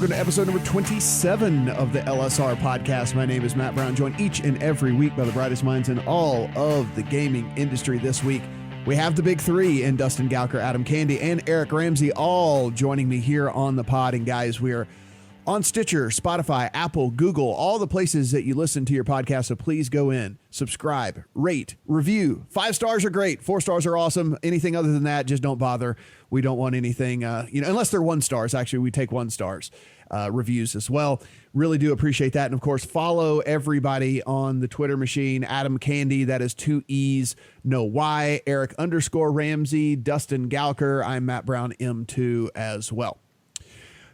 welcome to episode number 27 of the LSR Podcast. My name is Matt Brown, joined each and every week by the brightest minds in all of the gaming industry. This week, we have the big three in Dustin, Gouker, Adam Candee, and Eric Ramsey, all joining me here on the pod. And guys, we are on Stitcher, Spotify, Apple, Google, all the places that you listen to your podcast. So please go in, subscribe, rate, review. 5 stars are great. 4 stars are awesome. Anything other than that, just don't bother. We don't want anything, unless they're 1 stars. Actually, we take 1 stars reviews as well. Really do appreciate that. And of course, follow everybody on the Twitter machine. Adam Candee, that is 2 E's, no Y. Eric _ Ramsey, Dustin Gouker. I'm Matt Brown, M2 as well.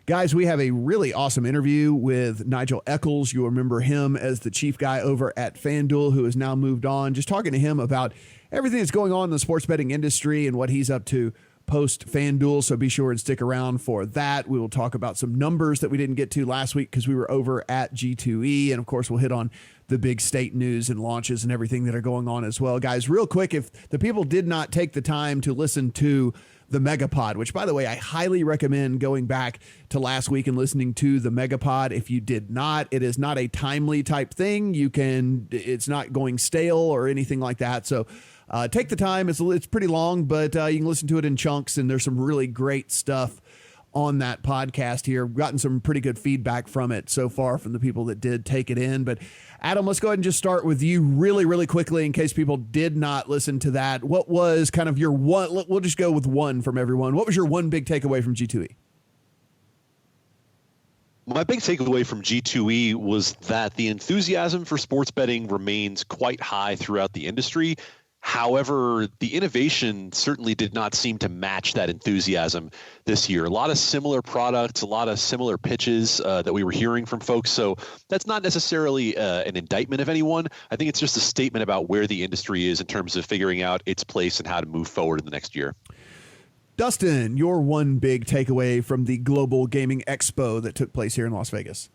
Guys, we have a really awesome interview with Nigel Eccles. You'll remember him as the chief guy over at FanDuel, who has now moved on. Just talking to him about everything that's going on in the sports betting industry and what he's up to post FanDuel. So be sure and stick around for that. We will talk about some numbers that we didn't get to last week because we were over at G2E. And of course, we'll hit on the big state news and launches and everything that are going on as well. Guys, real quick, if the people did not take the time to listen to the Megapod, which, by the way, I highly recommend going back to last week and listening to the Megapod. If you did not, it is not a timely type thing. It's not going stale or anything like that. So take the time. It's pretty long, but you can listen to it in chunks, and there's some really great stuff on that podcast here. We've gotten some pretty good feedback from it so far from the people that did take it in. But Adam, let's go ahead and just start with you really, really quickly in case people did not listen to that. What was kind of your one? We'll just go with one from everyone. What was your one big takeaway from G2E? My big takeaway from G2E was that the enthusiasm for sports betting remains quite high throughout the industry. However, the innovation certainly did not seem to match that enthusiasm this year. A lot of similar products, a lot of similar pitches that we were hearing from folks. So that's not necessarily an indictment of anyone. I think it's just a statement about where the industry is in terms of figuring out its place and how to move forward in the next year. Dustin, your one big takeaway from the Global Gaming Expo that took place here in Las Vegas.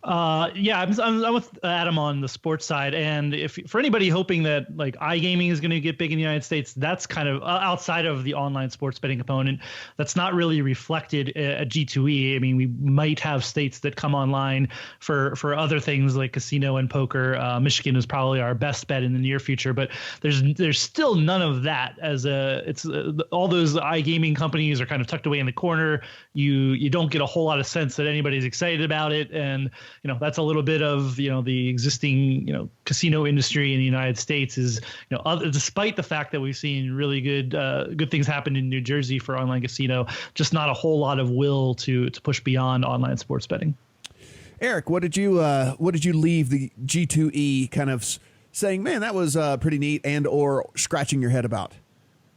I'm with Adam on the sports side, and if for anybody hoping that like iGaming is going to get big in the United States, that's kind of outside of the online sports betting component. That's not really reflected at G2E. I mean, we might have states that come online for other things like casino and poker. Michigan is probably our best bet in the near future, but there's still none of that. All those iGaming companies are kind of tucked away in the corner. You don't get a whole lot of sense that anybody's excited about it, and that's a little bit of, the existing, casino industry in the United States is, despite the fact that we've seen really good things happen in New Jersey for online casino, just not a whole lot of will to push beyond online sports betting. Eric, what did you leave the G2E kind of saying, man, that was pretty neat, and or scratching your head about?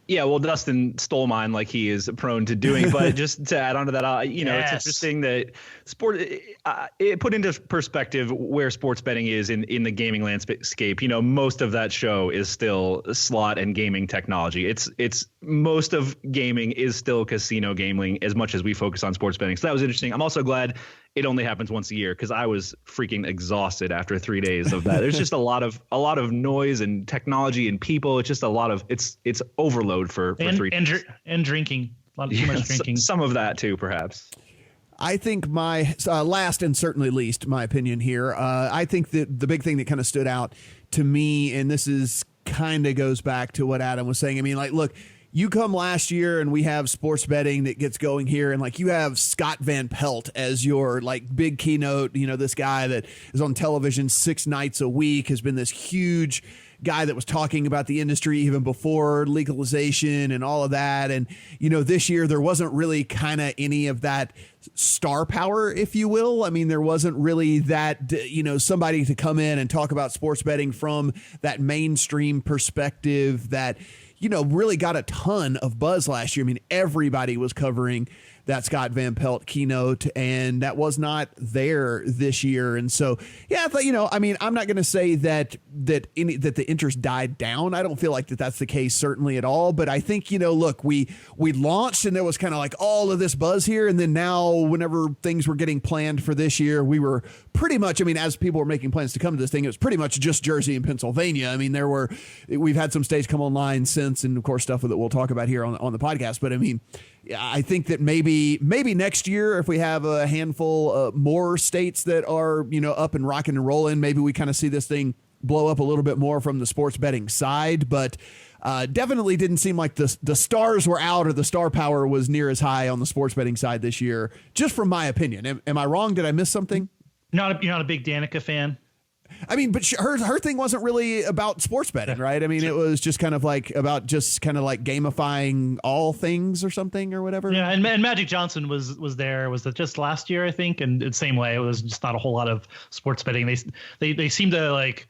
Yeah, well, Dustin stole mine like he is prone to doing. But just to add on to that, Yes. It's interesting that it put into perspective where sports betting is in the gaming landscape. Most of that show is still slot and gaming technology. It's most of gaming is still casino gaming as much as we focus on sports betting. So that was interesting. I'm also glad it only happens once a year because I was freaking exhausted after 3 days of that. There's just a lot of noise and technology and people. It's just a lot of it's overload for 3 days. And drinking. A lot of too much drinking. Some of that too, perhaps. I think my last and certainly least, my opinion here, I think that the big thing that kind of stood out to me, and this is kind of goes back to what Adam was saying. I mean, like, look, you come last year and we have sports betting that gets going here, and like you have Scott Van Pelt as your like big keynote, this guy that is on television 6 nights a week, has been this huge guy that was talking about the industry even before legalization and all of that. And, this year there wasn't really kind of any of that star power, if you will. I mean, there wasn't really that, somebody to come in and talk about sports betting from that mainstream perspective that, really got a ton of buzz last year. I mean, everybody was covering that Scott Van Pelt keynote, and that was not there this year. And so, yeah, I thought, I'm not going to say that the interest died down. I don't feel like that's the case certainly at all. But I think, look, we launched and there was kind of like all of this buzz here. And then now whenever things were getting planned for this year, we were pretty much, as people were making plans to come to this thing, it was pretty much just Jersey and Pennsylvania. I mean, we've had some states come online since, and of course stuff that we'll talk about here on the podcast. But I think that maybe next year, if we have a handful more states that are, up and rocking and rolling, maybe we kind of see this thing blow up a little bit more from the sports betting side. But definitely didn't seem like the stars were out or the star power was near as high on the sports betting side this year, just from my opinion. Am I wrong? Did I miss something? You're not a big Danica fan? I mean, but her thing wasn't really about sports betting, right? I mean, it was just kind of like about just kind of like gamifying all things or something or whatever. Yeah, and Magic Johnson was there. Was it just last year, I think? And the same way, it was just not a whole lot of sports betting. They seem to like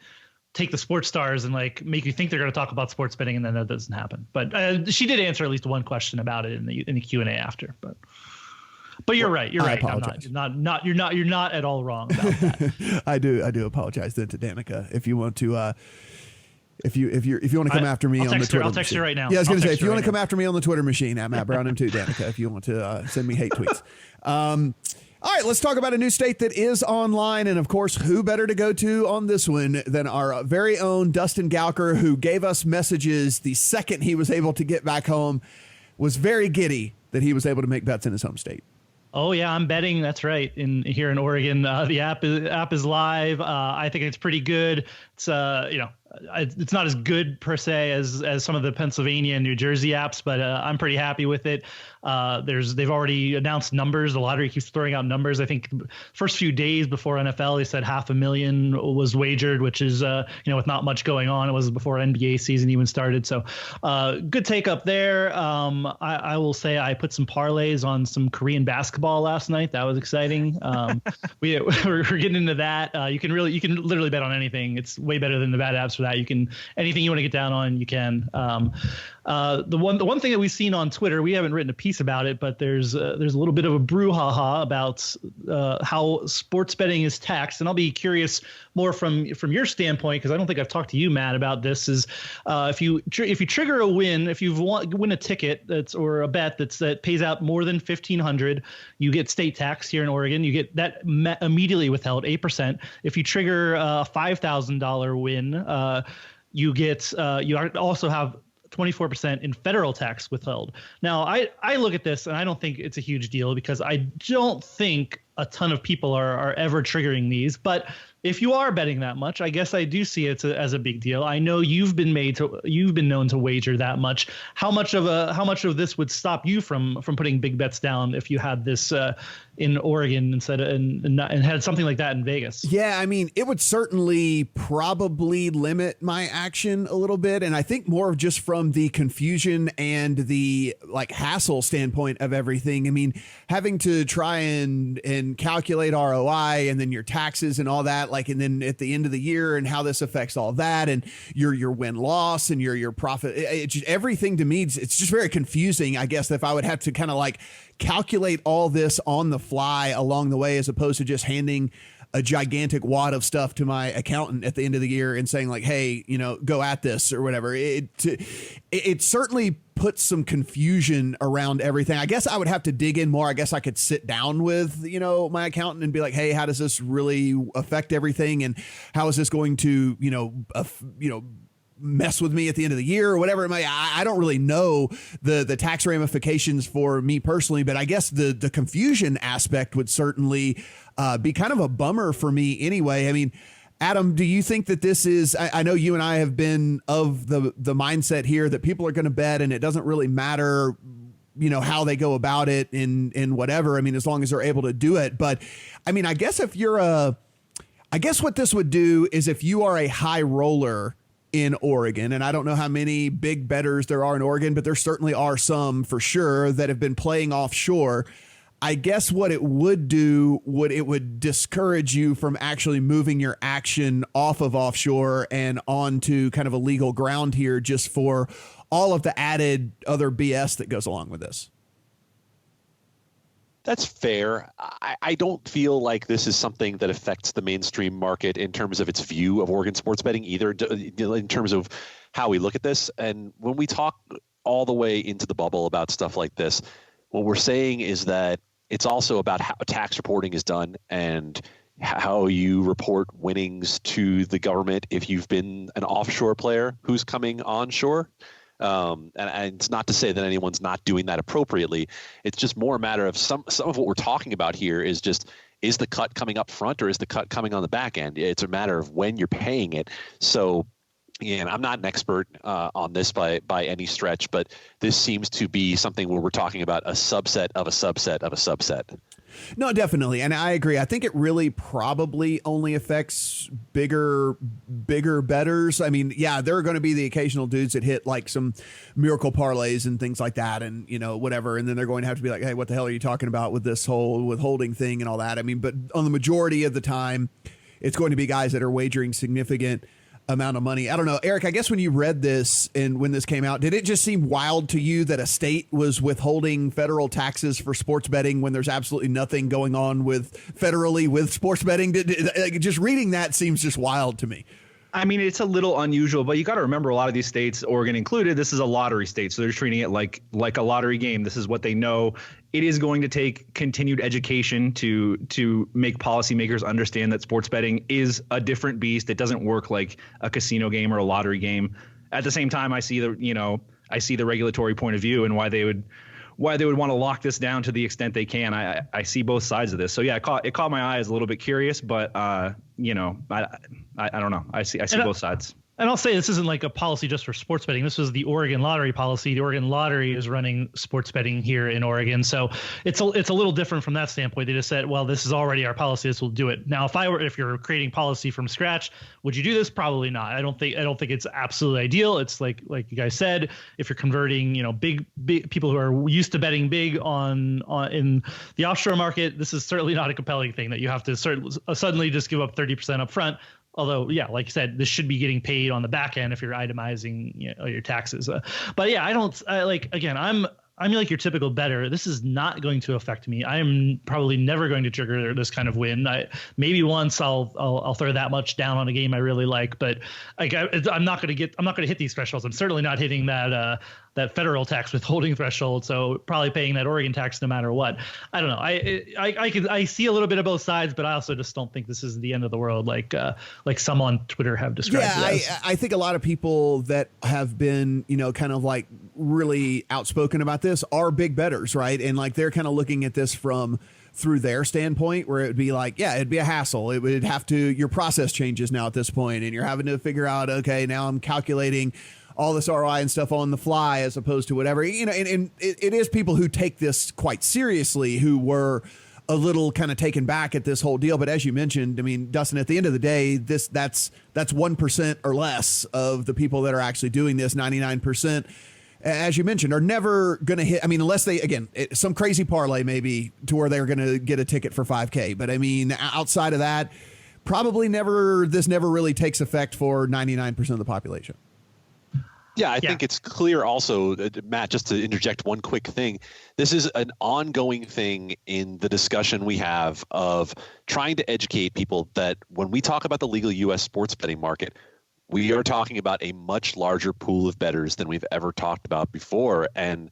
take the sports stars and like make you think they're going to talk about sports betting, and then that doesn't happen. But she did answer at least one question about it in the Q&A after. But you're right. You're right. Apologize. You're not at all wrong about that. I do apologize then to Danica. If you want to, if you want to come after me on the Twitter, I'll text you right now. Yeah, I was going to say, if you want to come after me on the Twitter machine at Matt Brown M2 Danica, if you want to send me hate tweets. All right, let's talk about a new state that is online. And of course, who better to go to on this one than our very own Dustin Gouker, who gave us messages the second he was able to get back home, was very giddy that he was able to make bets in his home state. Oh yeah, I'm betting. That's right. Here in Oregon, the app is live. I think it's pretty good. It's it's not as good per se as some of the Pennsylvania and New Jersey apps, but I'm pretty happy with it. They've already announced numbers. The lottery keeps throwing out numbers. I think first few days before NFL, they said 500,000 was wagered, which is with not much going on. It was before NBA season even started. So good take up there. I will say I put some parlays on some Korean basketball last night. That was exciting. We're getting into that. You can literally bet on anything. It's way better than the bad apps for that. Anything you want to get down on, you can. The one thing that we've seen on Twitter, we haven't written a piece about it, but there's a little bit of a brouhaha about how sports betting is taxed, and I'll be curious more from your standpoint, because I don't think I've talked to you, Matt, about this. Is if you trigger a win, if you win a ticket or a bet that pays out more than $1,500, you get state tax here in Oregon. You get that immediately withheld, 8%. If you trigger a $5,000 win, you also have 24% in federal tax withheld. Now, I look at this and I don't think it's a huge deal, because I don't think a ton of people are ever triggering these. But if you are betting that much, I guess I do see it as a big deal. I know you've been known to wager that much. How much of this would stop you from putting big bets down if you had this in Oregon instead of and had something like that in Vegas? Yeah, I mean, it would certainly probably limit my action a little bit, and I think more of just from the confusion and the hassle standpoint of everything. I mean, having to try and calculate ROI and then your taxes and all that, and then at the end of the year and how this affects all that and your win loss and your profit. It's just, everything to me, it's just very confusing, I guess, if I would have to kind of calculate all this on the fly along the way, as opposed to just handing a gigantic wad of stuff to my accountant at the end of the year and saying hey, go at this or whatever. It certainly puts some confusion around everything. I guess I would have to dig in more. I guess I could sit down with, my accountant and be like, hey, how does this really affect everything? And how is this going to, mess with me at the end of the year or whatever it might. I don't really know the tax ramifications for me personally, but I guess the confusion aspect would certainly be kind of a bummer for me anyway. I mean, Adam, do you think that this is, I know you and I have been of the mindset here that people are going to bet and it doesn't really matter, how they go about it in whatever. I mean, as long as they're able to do it. But I mean, I guess what this would do is if you are a high roller in Oregon, and I don't know how many big bettors there are in Oregon, but there certainly are some for sure that have been playing offshore. I guess what it would do would discourage you from actually moving your action off of offshore and onto kind of a legal ground here, just for all of the added other BS that goes along with this. That's fair. I don't feel like this is something that affects the mainstream market in terms of its view of Oregon sports betting either, in terms of how we look at this. And when we talk all the way into the bubble about stuff like this, what we're saying is that it's also about how tax reporting is done and how you report winnings to the government if you've been an offshore player who's coming onshore. And it's not to say that anyone's not doing that appropriately. It's just more a matter of some of what we're talking about here is the cut coming up front or is the cut coming on the back end? It's a matter of when you're paying it. So, and I'm not an expert on this by any stretch, but this seems to be something where we're talking about a subset of a subset of a subset. No, definitely. And I agree. I think it really probably only affects bigger bettors. I mean, yeah, there are going to be the occasional dudes that hit like some miracle parlays and things like that and, whatever. And then they're going to have to be like, hey, what the hell are you talking about with this whole withholding thing and all that? I mean, but on the majority of the time, it's going to be guys that are wagering significant amount of money. I don't know, Eric, I guess when you read this and when this came out, did it just seem wild to you that a state was withholding federal taxes for sports betting when there's absolutely nothing going on federally with sports betting? Just reading that seems just wild to me. I mean, it's a little unusual, but you got to remember a lot of these states, Oregon included, this is a lottery state. So they're treating it like a lottery game. This is what they know. It is going to take continued education to make policymakers understand that sports betting is a different beast. It doesn't work like a casino game or a lottery game. At the same time, I see the regulatory point of view and why they would want to lock this down to the extent they can. I see both sides of this. So yeah, it caught my eye as a little bit curious, but I don't know. I see both sides. And I'll say this isn't like a policy just for sports betting. This was the Oregon lottery policy. The Oregon lottery is running sports betting here in Oregon. So it's a little different from that standpoint. They just said, well, this is already our policy. This will do it. Now, if you're creating policy from scratch, would you do this? Probably not. I don't think it's absolutely ideal. It's like you guys said, if you're converting, big people who are used to betting big on in the offshore market, this is certainly not a compelling thing that you have to suddenly just give up 30% up front. Although, yeah, like you said, this should be getting paid on the back end if you're itemizing your taxes. But yeah, I'm like your typical bettor. This is not going to affect me. I am probably never going to trigger this kind of win. Maybe once I'll throw that much down on a game I really like, but I'm not going to hit these thresholds. I'm certainly not hitting that federal tax withholding threshold. So probably paying that Oregon tax no matter what. I don't know. I see a little bit of both sides, but I also just don't think this is the end of the world. Like some on Twitter have described. Yeah, I think a lot of people that have been, kind of like really outspoken about this are big bettors, right? And like they're kind of looking at this through their standpoint, where it would be like, yeah, it'd be a hassle. It would have to, your process changes now at this point, and you're having to figure out, okay, now I'm calculating all this ROI and stuff on the fly as opposed to whatever, and it is people who take this quite seriously who were a little kind of taken back at this whole deal. But as you mentioned, I mean, Dustin, at the end of the day, that's 1% or less of the people that are actually doing this. 99%, as you mentioned, are never going to hit. I mean, unless they, again, some crazy parlay maybe to where they're going to get a ticket for $5,000. But I mean, outside of that, probably this never really takes effect for 99% of the population. Yeah, I think it's clear also, Matt, just to interject one quick thing. This is an ongoing thing in the discussion we have of trying to educate people that when we talk about the legal U.S. sports betting market, we are talking about a much larger pool of bettors than we've ever talked about before. And,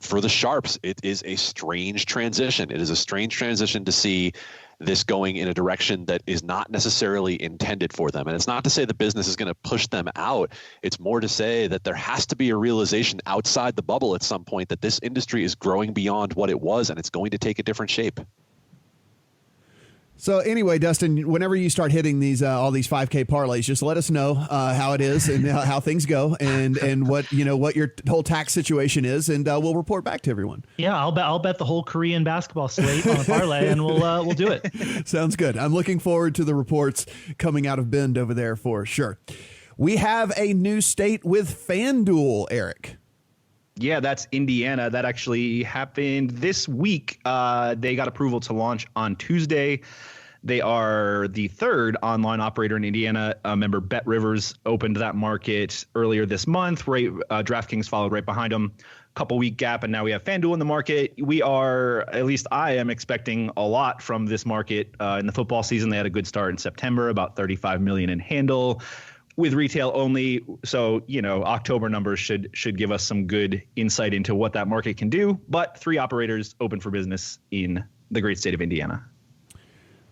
for the sharps, it is a strange transition. It is a strange transition to see this going in a direction that is not necessarily intended for them. And it's not to say the business is going to push them out. It's more to say that there has to be a realization outside the bubble at some point that this industry is growing beyond what it was, and it's going to take a different shape. So anyway, Dustin, whenever you start hitting all these $5,000 parlays, just let us know how it is and how things go, and what your whole tax situation is, and we'll report back to everyone. Yeah, I'll bet the whole Korean basketball slate on a parlay, and we'll do it. Sounds good. I'm looking forward to the reports coming out of Bend over there for sure. We have a new state with FanDuel, Eric. Yeah, that's Indiana. That actually happened this week. They got approval to launch on Tuesday. They are the third online operator in Indiana. Member Bet Rivers opened that market earlier this month. DraftKings followed right behind them. Couple week gap, and now we have FanDuel in the market. We are, at least I am, expecting a lot from this market in the football season. They had a good start in September, about $35 million in handle with retail only. So, October numbers should give us some good insight into what that market can do. But 3 operators open for business in the great state of Indiana.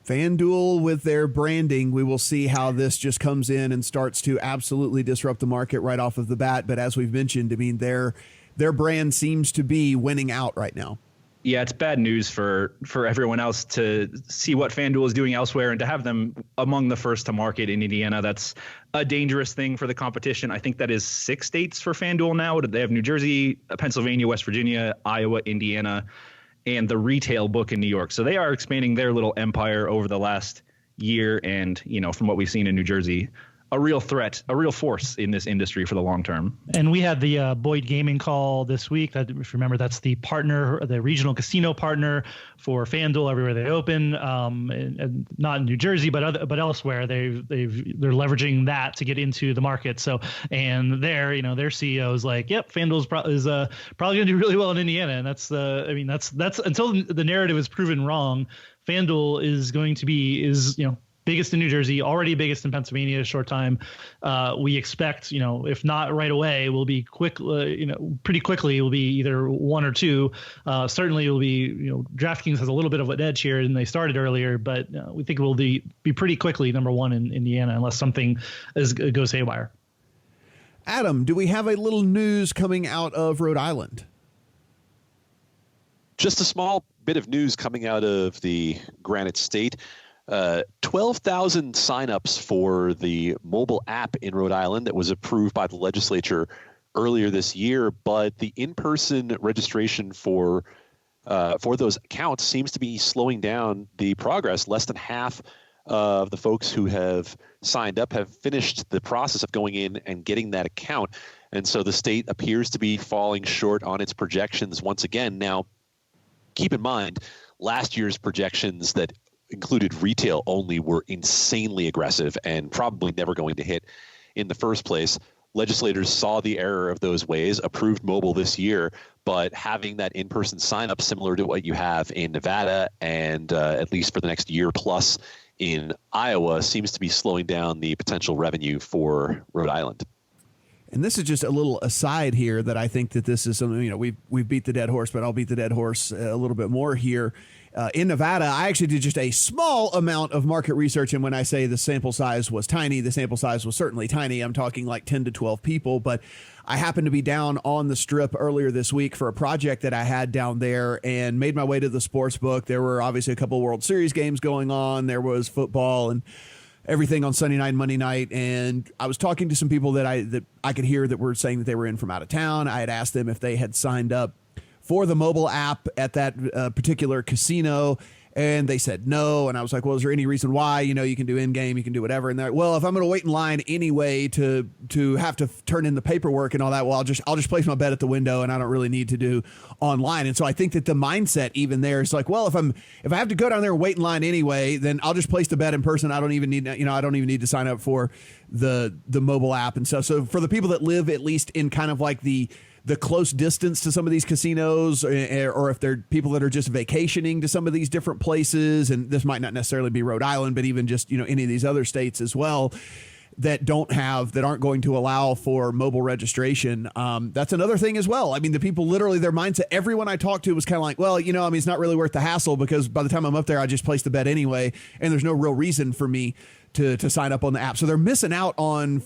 FanDuel with their branding, we will see how this just comes in and starts to absolutely disrupt the market right off of the bat. But as we've mentioned, I mean, their brand seems to be winning out right now. Yeah, it's bad news for everyone else to see what FanDuel is doing elsewhere and to have them among the first to market in Indiana. That's a dangerous thing for the competition. I think that is 6 states for FanDuel now. They have New Jersey, Pennsylvania, West Virginia, Iowa, Indiana, and the retail book in New York. So they are expanding their little empire over the last year. And, you know, from what we've seen in New Jersey, a real threat, a real force in this industry for the long term. And we had the Boyd Gaming call this week. That, if you remember, that's the partner, the regional casino partner for FanDuel everywhere they open, and not in New Jersey, but elsewhere. They're leveraging that to get into the market. So, and their CEO is like, yep, FanDuel is probably going to do really well in Indiana. And that's until the narrative is proven wrong. FanDuel is going to be biggest in New Jersey, already biggest in Pennsylvania a short time. We expect, if not right away, will be pretty quickly it will be either 1 or 2. Certainly it will be, DraftKings has a little bit of an edge here and they started earlier, but we think it will be pretty quickly number 1 in Indiana unless something goes haywire. Adam, do we have a little news coming out of Rhode Island? Just a small bit of news coming out of the Granite State. 12,000 signups for the mobile app in Rhode Island that was approved by the legislature earlier this year, but the in-person registration for those accounts seems to be slowing down the progress. Less than half of the folks who have signed up have finished the process of going in and getting that account, and so the state appears to be falling short on its projections once again. Now, keep in mind, last year's projections that included retail only were insanely aggressive and probably never going to hit in the first place. Legislators saw the error of those ways, approved mobile this year, but having that in-person sign-up similar to what you have in Nevada and at least for the next year plus in Iowa seems to be slowing down the potential revenue for Rhode Island. And this is just a little aside here that I think that this is something, we've beat the dead horse, but I'll beat the dead horse a little bit more here. In Nevada, I actually did just a small amount of market research. And when I say the sample size was tiny, the sample size was certainly tiny. I'm talking like 10 to 12 people. But I happened to be down on the Strip earlier this week for a project that I had down there and made my way to the sports book. There were obviously a couple of World Series games going on. There was football and everything on Sunday night and Monday night. And I was talking to some people that I could hear that were saying that they were in from out of town. I had asked them if they had signed up for the mobile app at that particular casino, and they said no. And I was like, well, is there any reason why? You can do in-game, you can do whatever. And they're like, well, if I'm going to wait in line anyway to have to turn in the paperwork and all that, well, I'll just place my bet at the window and I don't really need to do online. And so I think that the mindset even there is like, well, if I have to go down there and wait in line anyway, then I'll just place the bet in person. I don't even need to sign up for the mobile app and stuff. So for the people that live at least in kind of like the close distance to some of these casinos, or if they're people that are just vacationing to some of these different places, and this might not necessarily be Rhode Island, but even just, any of these other states as well that aren't going to allow for mobile registration. That's another thing as well. I mean, the people literally, their mindset, everyone I talked to was kind of like, well, it's not really worth the hassle because by the time I'm up there, I just place the bet anyway. And there's no real reason for me to sign up on the app. So they're missing out on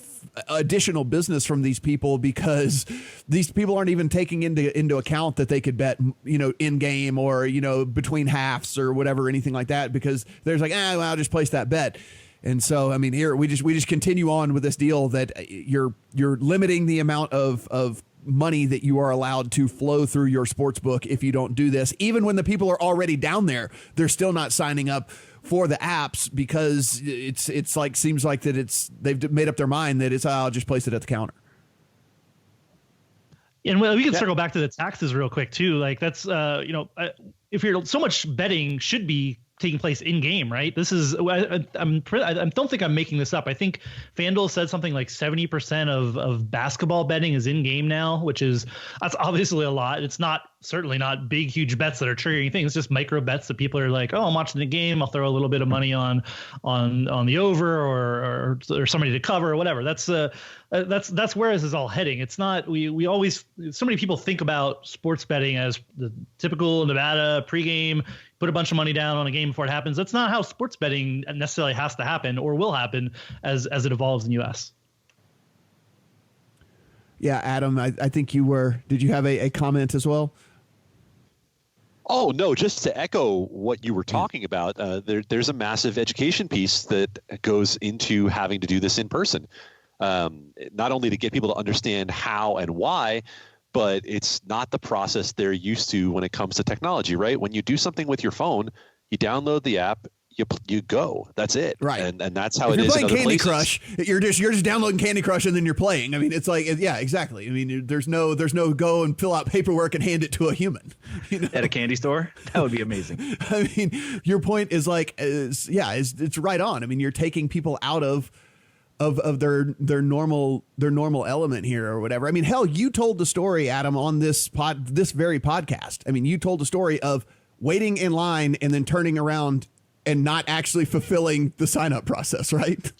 additional business from these people because these people aren't even taking into account that they could bet, in game or, between halves or whatever, anything like that, because there's like, well, I'll just place that bet. And so, I mean, here we just continue on with this deal that you're limiting the amount of money that you are allowed to flow through your sports book if you don't do this. Even when the people are already down there, they're still not signing up for the apps because it's like seems like that they've made up their mind that I'll just place it at the counter. And we can circle back to the taxes real quick too. Like that's if you're so much betting should be taking place in game, right? This is I don't think I'm making this up. I think FanDuel said something like 70% of basketball betting is in game now, that's obviously a lot. It's certainly not big, huge bets that are triggering things. It's just micro bets that people are like, oh, I'm watching the game, I'll throw a little bit of money on the over or somebody to cover or whatever. That's where this is all heading. It's not, we always, so many people think about sports betting as the typical Nevada pregame, put a bunch of money down on a game before it happens. That's not how sports betting necessarily has to happen or will happen as it evolves in the U.S. Yeah, Adam, I think did you have a comment as well? Oh, no, just to echo what you were talking about, there's a massive education piece that goes into having to do this in person. Not only to get people to understand how and why, but it's not the process they're used to when it comes to technology, right? When you do something with your phone, you download the app, you go. That's it. Right. And that's how if it is. You're playing Candy places. Crush. You're just downloading Candy Crush and then you're playing. I mean, it's like, yeah, exactly. I mean, there's no go and fill out paperwork and hand it to a human. At a candy store? That would be amazing. I mean, your point is it's right on. I mean, you're taking people out of their normal element here or whatever. I mean, hell, you told the story, Adam, on this very podcast. I mean, you told the story of waiting in line and then turning around and not actually fulfilling the sign-up process, right?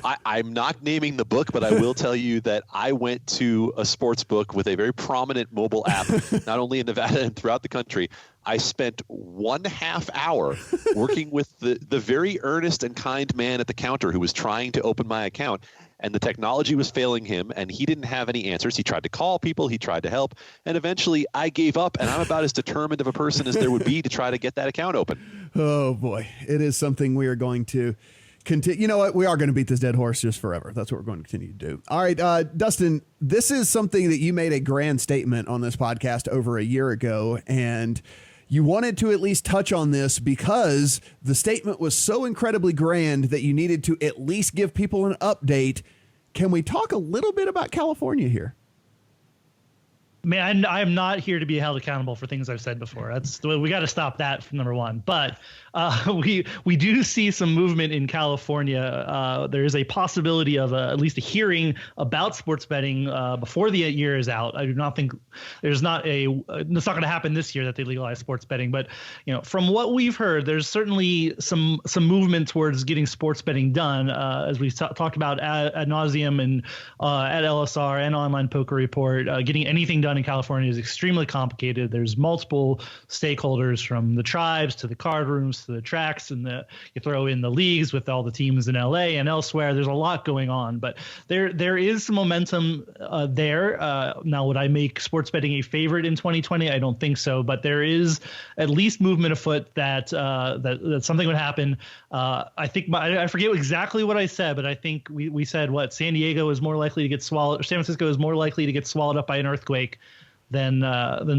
I'm not naming the book, but I will tell you that I went to a sports book with a very prominent mobile app, not only in Nevada and throughout the country. I spent 1.5 hour working with the very earnest and kind man at the counter who was trying to open my account, and the technology was failing him, and he didn't have any answers. He tried to call people. He tried to help. And eventually I gave up, and I'm about as determined of a person as there would be to try to get that account open. Oh, boy. It is something we are going to continue. You know what? We are going to beat this dead horse just forever. That's what we're going to continue to do. All right, Dustin, this is something that you made a grand statement on this podcast over a year ago, and you wanted to at least touch on this because the statement was so incredibly grand that you needed to at least give people an update. Can we talk a little bit about California here? Man, I am not here to be held accountable for things I've said before. We got to stop that from number one. But we do see some movement in California. There is a possibility of at least a hearing about sports betting before the year is out. I do not think it's not going to happen this year that they legalize sports betting. But from what we've heard, there's certainly some movement towards getting sports betting done, as we talked about ad nauseum and at LSR and Online Poker Report. Getting anything done in California is extremely complicated. There's multiple stakeholders, from the tribes to the card rooms to the tracks, and you throw in the leagues with all the teams in LA and elsewhere. There's a lot going on, but there is some momentum there. Now, would I make sports betting a favorite in 2020? I don't think so, but there is at least movement afoot that something would happen. I think I forget exactly what I said, but I think we said San Diego is more likely to get swallowed, or San Francisco is more likely to get swallowed up by an earthquake than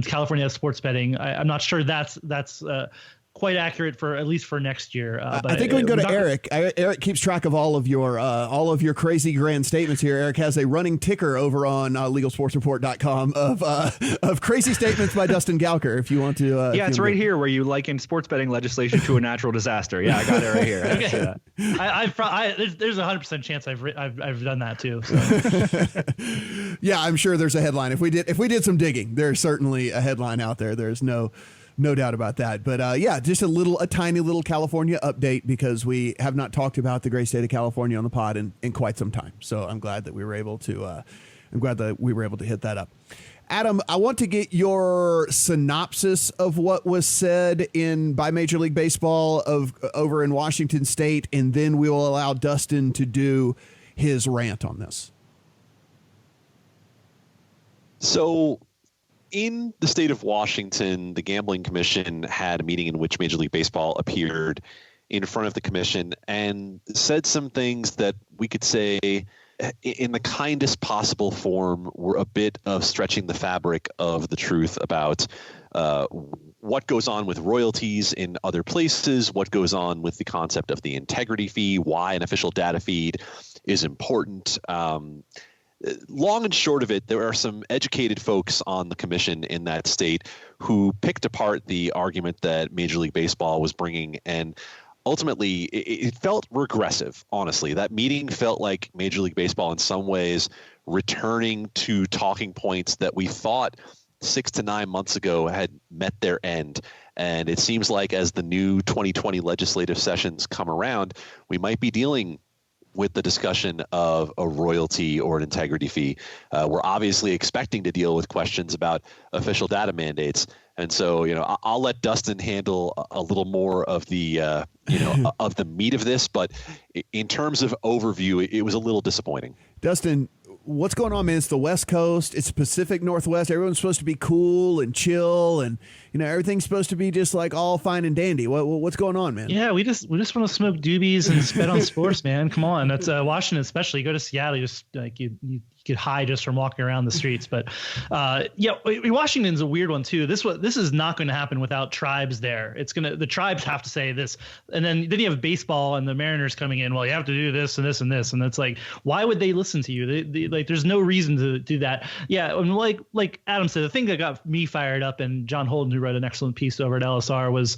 California has sports betting. I'm not sure that's quite accurate for at least for next year. But I think we can go to Eric. Eric keeps track of all of your crazy grand statements here. Eric has a running ticker over on legalsportsreport.com of crazy statements by Dustin Gouker. If you want to, it's right here where you liken sports betting legislation to a natural disaster. Yeah, I got it right here. Okay. There's 100% chance I've done that too. So. Yeah, I'm sure there's a headline. If we did some digging, there's certainly a headline out there. There's no doubt about that. But just a tiny little California update, because we have not talked about the great state of California on the pod in quite some time. So I'm glad that we were able to hit that up. Adam, I want to get your synopsis of what was said by Major League Baseball over in Washington State, and then we will allow Dustin to do his rant on this. So, in the state of Washington, the Gambling Commission had a meeting in which Major League Baseball appeared in front of the commission and said some things that we could say, in the kindest possible form, were a bit of stretching the fabric of the truth about what goes on with royalties in other places, what goes on with the concept of the integrity fee, why an official data feed is important. Long and short of it, there are some educated folks on the commission in that state who picked apart the argument that Major League Baseball was bringing, and ultimately it felt regressive. Honestly, that meeting felt like Major League Baseball in some ways returning to talking points that we thought 6 to 9 months ago had met their end. And it seems like as the new 2020 legislative sessions come around, we might be dealing with the discussion of a royalty or an integrity fee. We're obviously expecting to deal with questions about official data mandates. And so, I'll let Dustin handle a little more of the, of the meat of this. But in terms of overview, it was a little disappointing. Dustin, what's going on, man? It's the West Coast. It's Pacific Northwest. Everyone's supposed to be cool and chill, and everything's supposed to be just like all fine and dandy. What's going on, man? Yeah, we just want to smoke doobies and spit on sports, man. Come on, that's Washington, especially. You go to Seattle, just like you get high just from walking around the streets. But Washington's a weird one too. This is not going to happen without tribes there. The tribes have to say this, and then you have baseball and the Mariners coming in. Well, you have to do this and this and this, and it's like, why would they listen to you? There's no reason to do that. Yeah, and like Adam said, the thing that got me fired up, and John Holden, who wrote an excellent piece over at LSR, was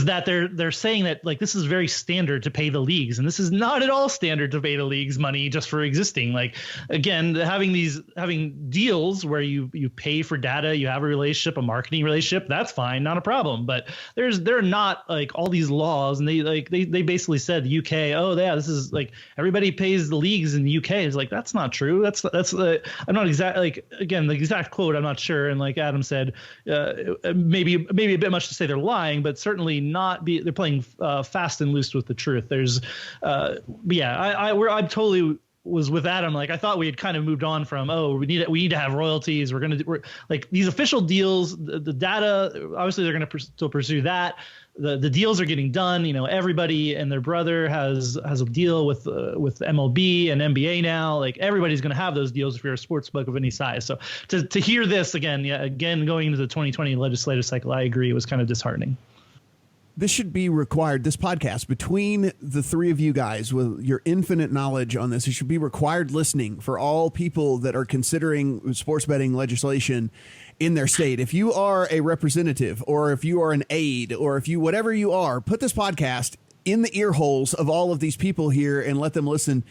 that they're saying that like this is very standard to pay the leagues, and this is not at all standard to pay the leagues money just for existing. Like, again, having deals where you pay for data, you have a relationship, a marketing relationship, that's fine, not a problem. But there are not like all these laws, and they basically said the UK, oh yeah, this is like everybody pays the leagues in the UK. It's like, that's not true. That's I'm not exact, like, again, the exact quote I'm not sure, and like Adam said, maybe a bit much to say they're lying, but certainly they're playing fast and loose with the truth. There's I'm totally was with Adam. Like, I thought we had kind of moved on from, we need to have royalties. We're like these official deals, the data, obviously they're going to still pursue that. The deals are getting done. Everybody and their brother has a deal with MLB and NBA now. Like, everybody's going to have those deals if you're a sports book of any size. So to hear this again going into the 2020 legislative cycle, I agree, it was kind of disheartening. This should be required. This podcast, between the three of you guys with your infinite knowledge on this, it should be required listening for all people that are considering sports betting legislation in their state. If you are a representative, or if you are an aide, or if you, whatever you are, put this podcast in the ear holes of all of these people here and let them listen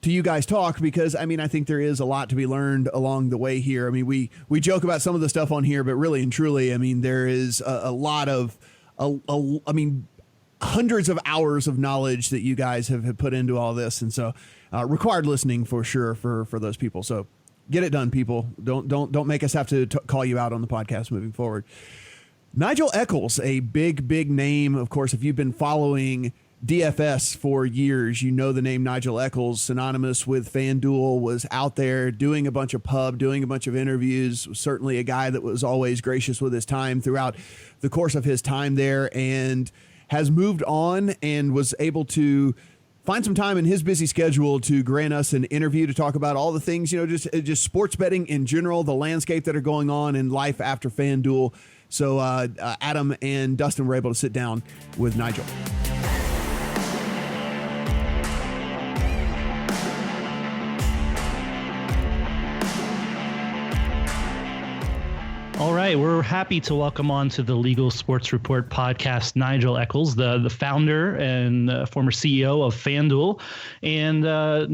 to you guys talk, because I think there is a lot to be learned along the way here. We joke about some of the stuff on here, but really and truly, there is a lot of hundreds of hours of knowledge that you guys have put into all this. And so required listening for sure for those people. So get it done, people. Don't make us have to call you out on the podcast moving forward. Nigel Eccles, a big name. Of course, if you've been following DFS for years, you know the name Nigel Eccles, synonymous with FanDuel, was out there doing a bunch of doing a bunch of interviews, was certainly a guy that was always gracious with his time throughout the course of his time there, and has moved on and was able to find some time in his busy schedule to grant us an interview to talk about all the things, just sports betting in general, the landscape that are going on in life after FanDuel. So Adam and Dustin were able to sit down with Nigel. All right, we're happy to welcome on to the Legal Sports Report podcast Nigel Eccles, the founder and former CEO of FanDuel, and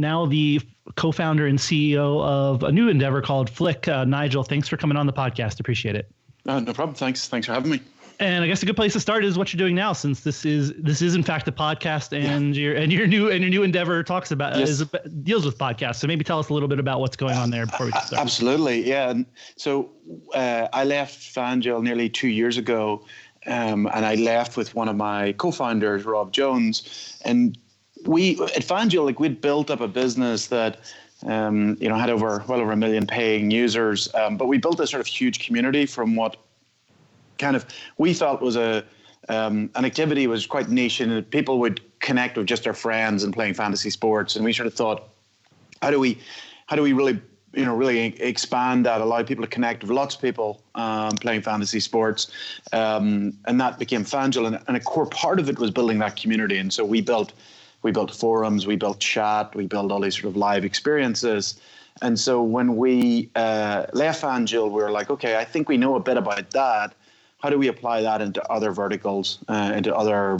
now the co-founder and CEO of a new endeavor called Flick. Nigel, thanks for coming on the podcast. Appreciate it. No problem. Thanks for having me. And I guess a good place to start is what you're doing now, since this is in fact a podcast, and your new endeavor deals with podcasts. So maybe tell us a little bit about what's going on there before we start. Absolutely, yeah. And so I left FanDuel nearly 2 years ago, and I left with one of my co-founders, Rob Jones, and we at FanDuel, we'd built up a business that had well over 1 million paying users, but we built a sort of huge community from what kind of we thought was an activity was quite niche, and people would connect with just their friends and playing fantasy sports. And we sort of thought, how do we really expand that, allow people to connect with lots of people playing fantasy sports, and that became FanDuel. And a core part of it was building that community. And so we built forums, we built chat, we built all these sort of live experiences. And so when we left FanDuel, we were like, okay, I think we know a bit about that. How do we apply that into other verticals, into other,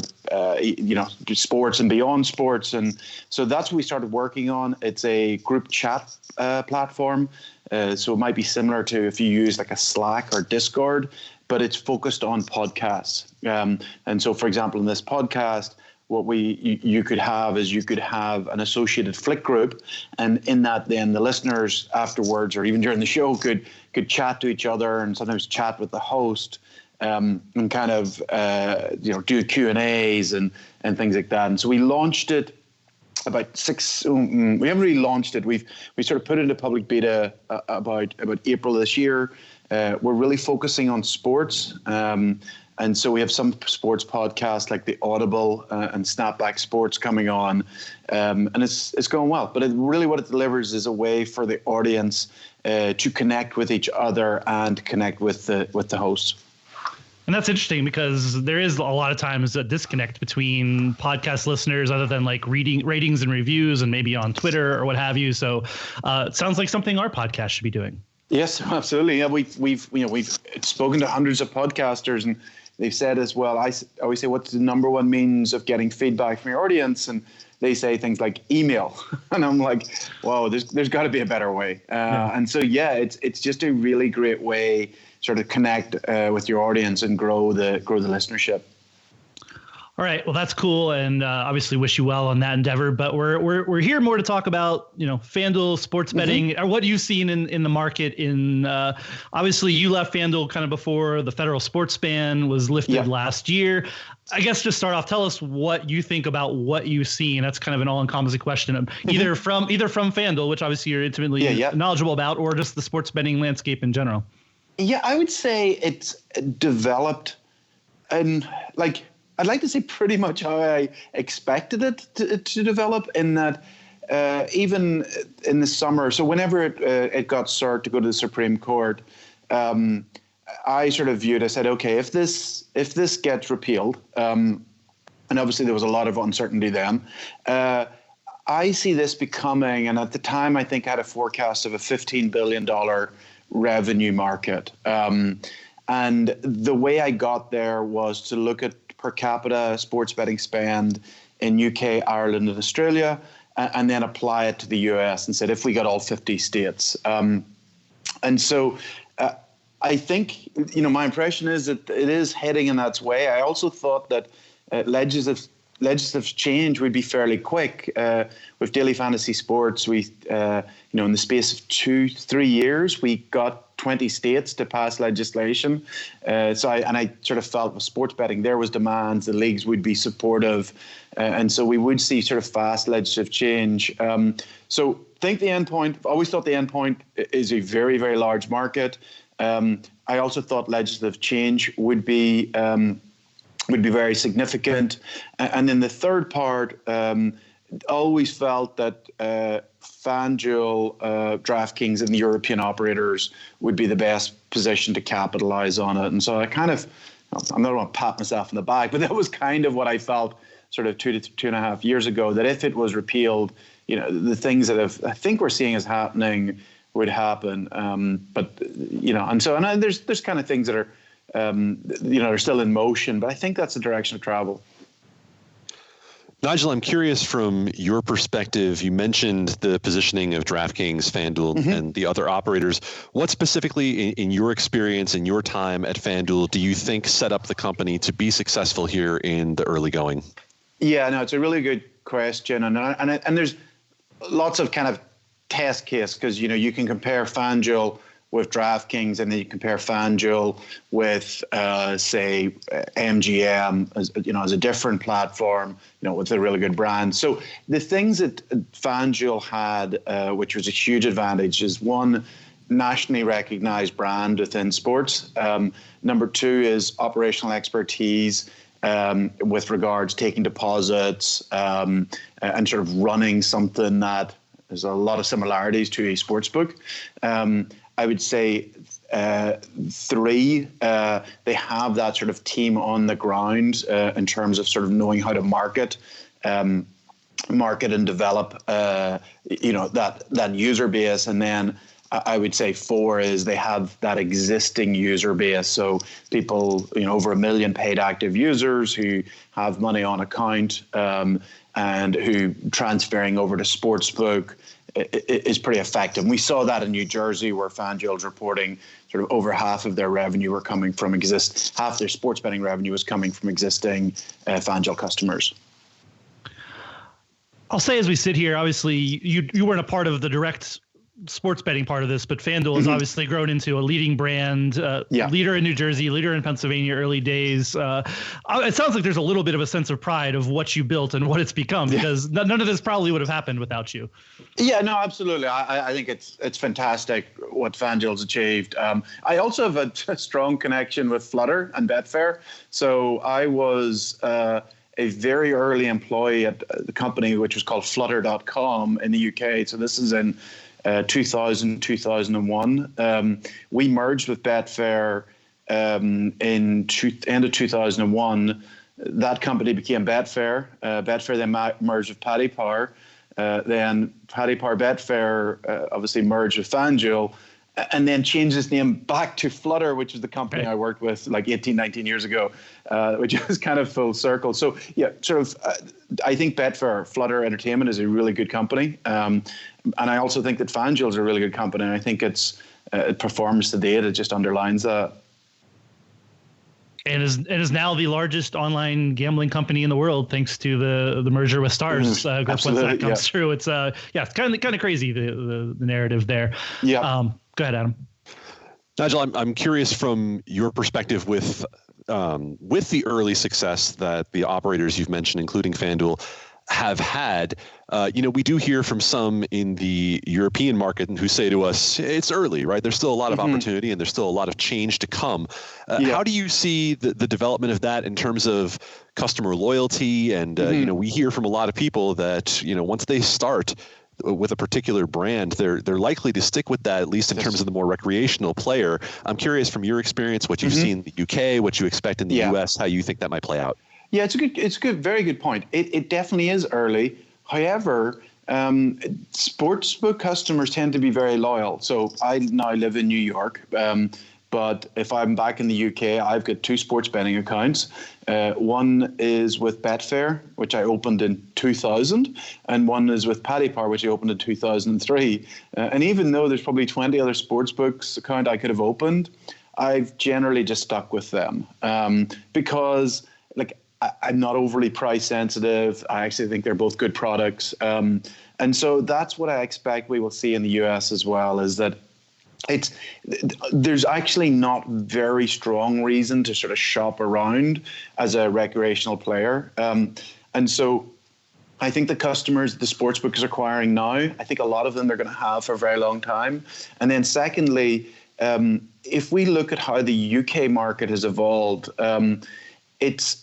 sports and beyond sports? And so that's what we started working on. It's a group chat platform. So it might be similar to if you use like a Slack or Discord, but it's focused on podcasts. And so, for example, in this podcast, you could have an associated flick group, and in that then the listeners afterwards or even during the show could chat to each other and sometimes chat with the host, and kind of do Q&As and things like that. And so we launched it about we haven't really launched it. We sort of put it into public beta about April this year. We're really focusing on sports. And so we have some sports podcasts like the Audible and Snapback Sports coming on, and it's going well. But what it delivers is a way for the audience to connect with each other and connect with the hosts. And that's interesting because there is a lot of times a disconnect between podcast listeners other than like reading ratings and reviews and maybe on Twitter or what have you. So it sounds like something our podcast should be doing. Yes, absolutely. Yeah, we've spoken to hundreds of podcasters, and they've said as well, I always say, what's the number one means of getting feedback from your audience? And they say things like email. And I'm like, whoa, there's got to be a better way. And so, it's just a really great way sort of connect with your audience and grow the listenership. All right. Well, that's cool. And obviously wish you well on that endeavor. But we're here more to talk about, FanDuel, sports betting, or what you've seen in the market. Obviously, you left FanDuel kind of before the federal sports ban was lifted last year. I guess just start off, tell us what you think about what you've seen. That's kind of an all-encompassing question, either from FanDuel, which obviously you're intimately knowledgeable about, or just the sports betting landscape in general. Yeah, I would say it's developed and I'd like to say pretty much how I expected it to develop, in that even in the summer, so whenever it got cert to go to the Supreme Court, I sort of viewed, I said, okay, if this gets repealed, and obviously there was a lot of uncertainty then, I see this becoming, and at the time I think I had a forecast of a $15 billion revenue market. And the way I got there was to look at per capita sports betting spend in UK, Ireland, and Australia, and then apply it to the US and said, if we got all 50 states. And so I think, my impression is that it is heading in that way. I also thought that legislative change would be fairly quick. With daily fantasy sports, we, in the space of 2-3 years, we got 20 states to pass legislation. So I sort of felt with sports betting, there was demands, the leagues would be supportive. And so we would see sort of fast legislative change. So think the endpoint, I've always thought the endpoint is a very, very large market. I also thought legislative change would be very significant. And then the third part, always felt that FanDuel, DraftKings, and the European operators would be the best position to capitalize on it. And so I kind of, I'm not going to pat myself in the back, but that was kind of what I felt sort of 2 to 2.5 years ago, that if it was repealed, the things that I think we're seeing as happening would happen. But there's kind of things that are, are still in motion, but I think that's the direction of travel. Nigel, I'm curious from your perspective, you mentioned the positioning of DraftKings, FanDuel, and the other operators. What specifically in your experience, in your time at FanDuel, do you think set up the company to be successful here in the early going? Yeah, no, it's a really good question. And there's lots of kind of test case, because, you can compare FanDuel with DraftKings, and then you compare FanDuel with, say, MGM as a different platform, with a really good brand. So the things that FanDuel had, which was a huge advantage, is one, nationally recognized brand within sports. Number two is operational expertise with regards taking deposits and sort of running something that there's a lot of similarities to a sportsbook. I would say three, they have that sort of team on the ground in terms of sort of knowing how to market and develop, that user base. And then I would say four is they have that existing user base. So people, over 1 million paid active users who have money on account and who transferring over to Sportsbook is pretty effective. And we saw that in New Jersey, where FanDuel's reporting sort of over half of their revenue were coming from half their sports betting revenue was coming from existing FanDuel customers. I'll say as we sit here, obviously you weren't a part of the direct sports betting part of this, but FanDuel has obviously grown into a leading brand, leader in New Jersey, leader in Pennsylvania, early days. It sounds like there's a little bit of a sense of pride of what you built and what it's become, because none of this probably would have happened without you. Yeah, no, absolutely. I think it's fantastic what FanDuel's achieved. I also have a strong connection with Flutter and Betfair. So I was a very early employee at the company, which was called Flutter.com in the UK. So this is in 2001. We merged with Betfair end of 2001. That company became Betfair. Betfair then merged with Paddy Power. Then Paddy Power Betfair obviously merged with FanDuel, and then changed its name back to Flutter, which is the company I worked with like 18, 19 years ago, which is kind of full circle. So yeah, sort of, I think Betfair, Flutter Entertainment is a really good company. And I also think that FanDuel is a really good company. And I think its performance to date, it just underlines that. And is now the largest online gambling company in the world, thanks to the merger with Stars. Once that comes through, it's it's kind of crazy, the narrative there. Yeah. Go ahead, Adam. Nigel, I'm curious from your perspective with the early success that the operators you've mentioned, including FanDuel, have had. We do hear from some in the European market who say to us, it's early, right? There's still a lot of opportunity and there's still a lot of change to come. How do you see the development of that in terms of customer loyalty? And, we hear from a lot of people that, once they start with a particular brand, they're likely to stick with that, at least in terms of the more recreational player. I'm curious from your experience, what you've seen in the UK, what you expect in the US, how you think that might play out. Yeah, it's a good, very good point. It definitely is early. However, sportsbook customers tend to be very loyal. So I now live in New York, but if I'm back in the UK, I've got 2 sports betting accounts. One is with Betfair, which I opened in 2000, and one is with Paddy Power, which I opened in 2003. And even though there's probably 20 other sportsbooks account I could have opened, I've generally just stuck with them because, like, I'm not overly price sensitive. I actually think they're both good products. And so that's what I expect we will see in the US as well, is that there's actually not very strong reason to sort of shop around as a recreational player. And so I think the customers the sportsbook is acquiring now, I think a lot of them they're going to have for a very long time. And then secondly, if we look at how the UK market has evolved, it's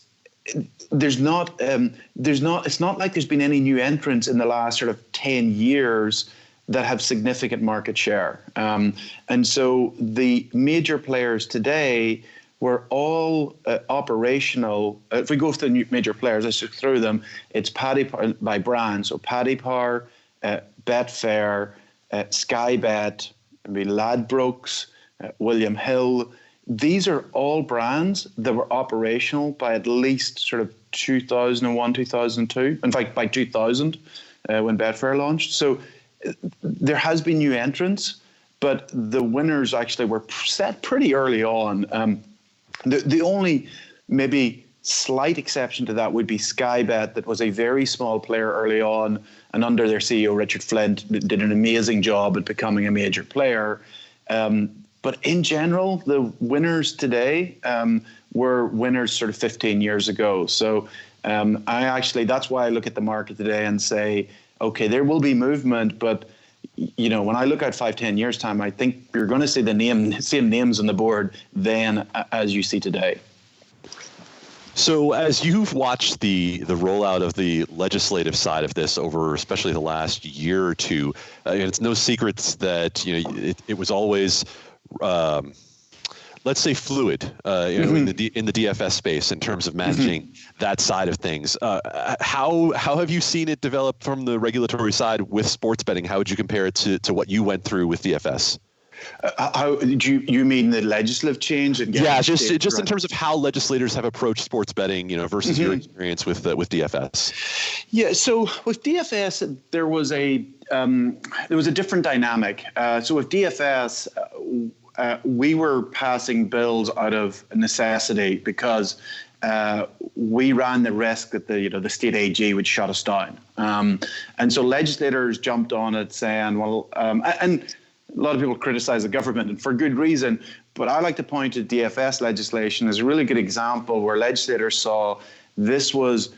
not like there's been any new entrants in the last sort of 10 years that have significant market share. And so the major players today were all operational. If we go through the major players, let's just through them. It's Paddy Power by brand. So Paddy Power, Betfair, Sky Bet, maybe Ladbrokes, William Hill. These are all brands that were operational by at least sort of 2001, 2002. In fact, by 2000, when Betfair launched. So there has been new entrants, but the winners actually were set pretty early on. The only maybe slight exception to that would be Sky Bet, that was a very small player early on, and under their CEO, Richard Flint, did an amazing job at becoming a major player. But in general, the winners today were winners sort of 15 years ago. So that's why I look at the market today and say, okay, there will be movement, but when I look at 5-10 years time, I think you're going to see the same names on the board then as you see today. So as you've watched the rollout of the legislative side of this over especially the last year or two, it's no secrets that it was always let's say fluid in the DFS space in terms of managing that side of things. How have you seen it develop from the regulatory side with sports betting? How would you compare it to what you went through with DFS? How do you mean the legislative change? Just in terms of how legislators have approached sports betting, versus your experience with DFS. Yeah, so with DFS, there was a different dynamic. So with DFS, we were passing bills out of necessity because we ran the risk that the state AG would shut us down. And so legislators jumped on it saying, well, and a lot of people criticize the government, and for good reason, but I like to point to DFS legislation as a really good example where legislators saw this was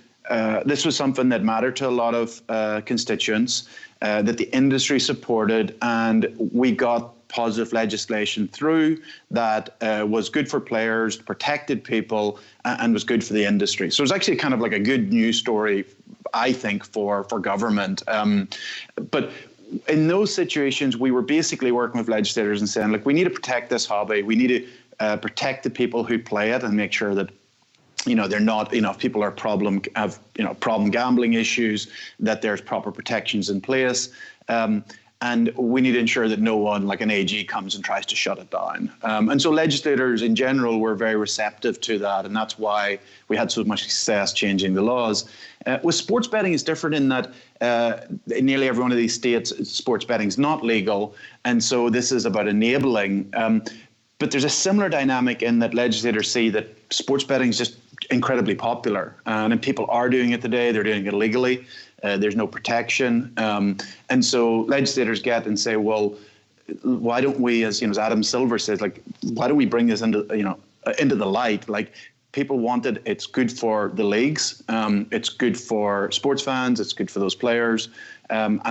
something that mattered to a lot of constituents, that the industry supported, and we got positive legislation through that was good for players, protected people, and was good for the industry. So it's actually kind of like a good news story, I think, for government. But in those situations, we were basically working with legislators and saying, look, we need to protect this hobby. We need to protect the people who play it and make sure that they're not, if people have problem gambling issues, that there's proper protections in place. And we need to ensure that no one, like an AG, comes and tries to shut it down. And so legislators in general were very receptive to that. And that's why we had so much success changing the laws. With sports betting, it's different in that in nearly every one of these states, sports betting is not legal. And so this is about enabling. But there's a similar dynamic in that legislators see that sports betting is just incredibly popular. And people are doing it today. They're doing it legally. There's no protection. And so legislators get and say, well, why don't we, as Adam Silver says, like, why don't we bring this into the light? Like, people want it. It's good for the leagues. It's good for sports fans. It's good for those players. And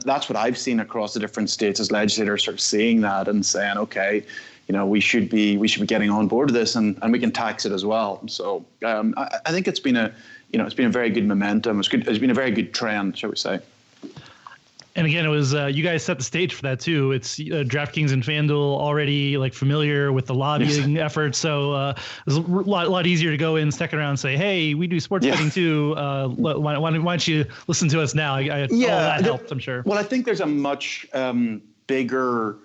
that's what I've seen across the different states as legislators sort of seeing that and saying, okay, we should be getting on board with this, and we can tax it as well. So I think it's been a very good momentum. It's been a very good trend, shall we say. And again, it was you guys set the stage for that too. It's DraftKings and FanDuel already familiar with the lobbying efforts, so it's a lot easier to go in second round and say, "Hey, we do sports betting too. Why don't you listen to us now?" All that helped, I'm sure. Well, I think there's a much bigger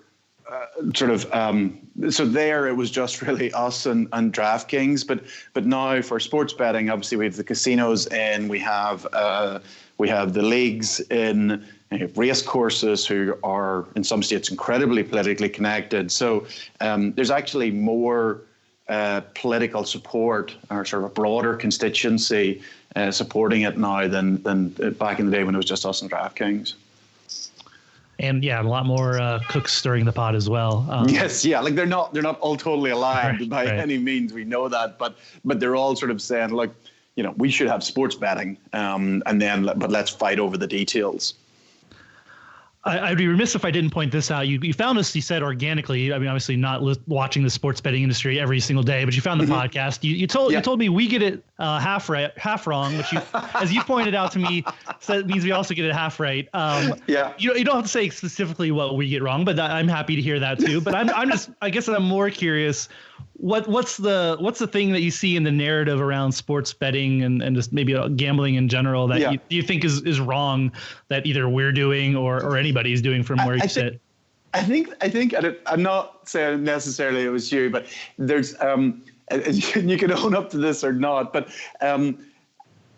so there it was just really us and DraftKings, but now for sports betting, obviously we have the casinos and we have the leagues in race courses who are in some states incredibly politically connected. So there's actually more political support or sort of a broader constituency supporting it now than back in the day when it was just us and DraftKings. And a lot more cooks stirring the pot as well. Like they're not all totally aligned by any means. We know that, but they're all sort of saying, look, we should have sports betting, but let's fight over the details. I'd be remiss if I didn't point this out. You found us, you said, organically. I mean, obviously not watching the sports betting industry every single day, but you found the podcast. You told me we get it half right, half wrong, which as you pointed out to me, so it means we also get it half right. You don't have to say specifically what we get wrong, but I'm happy to hear that too. But I guess I'm more curious. What's the thing that you see in the narrative around sports betting and just maybe gambling in general that you think is wrong that either we're doing or anybody's doing from where you sit? I think I'm not saying necessarily it was you, but there's you can own up to this or not, but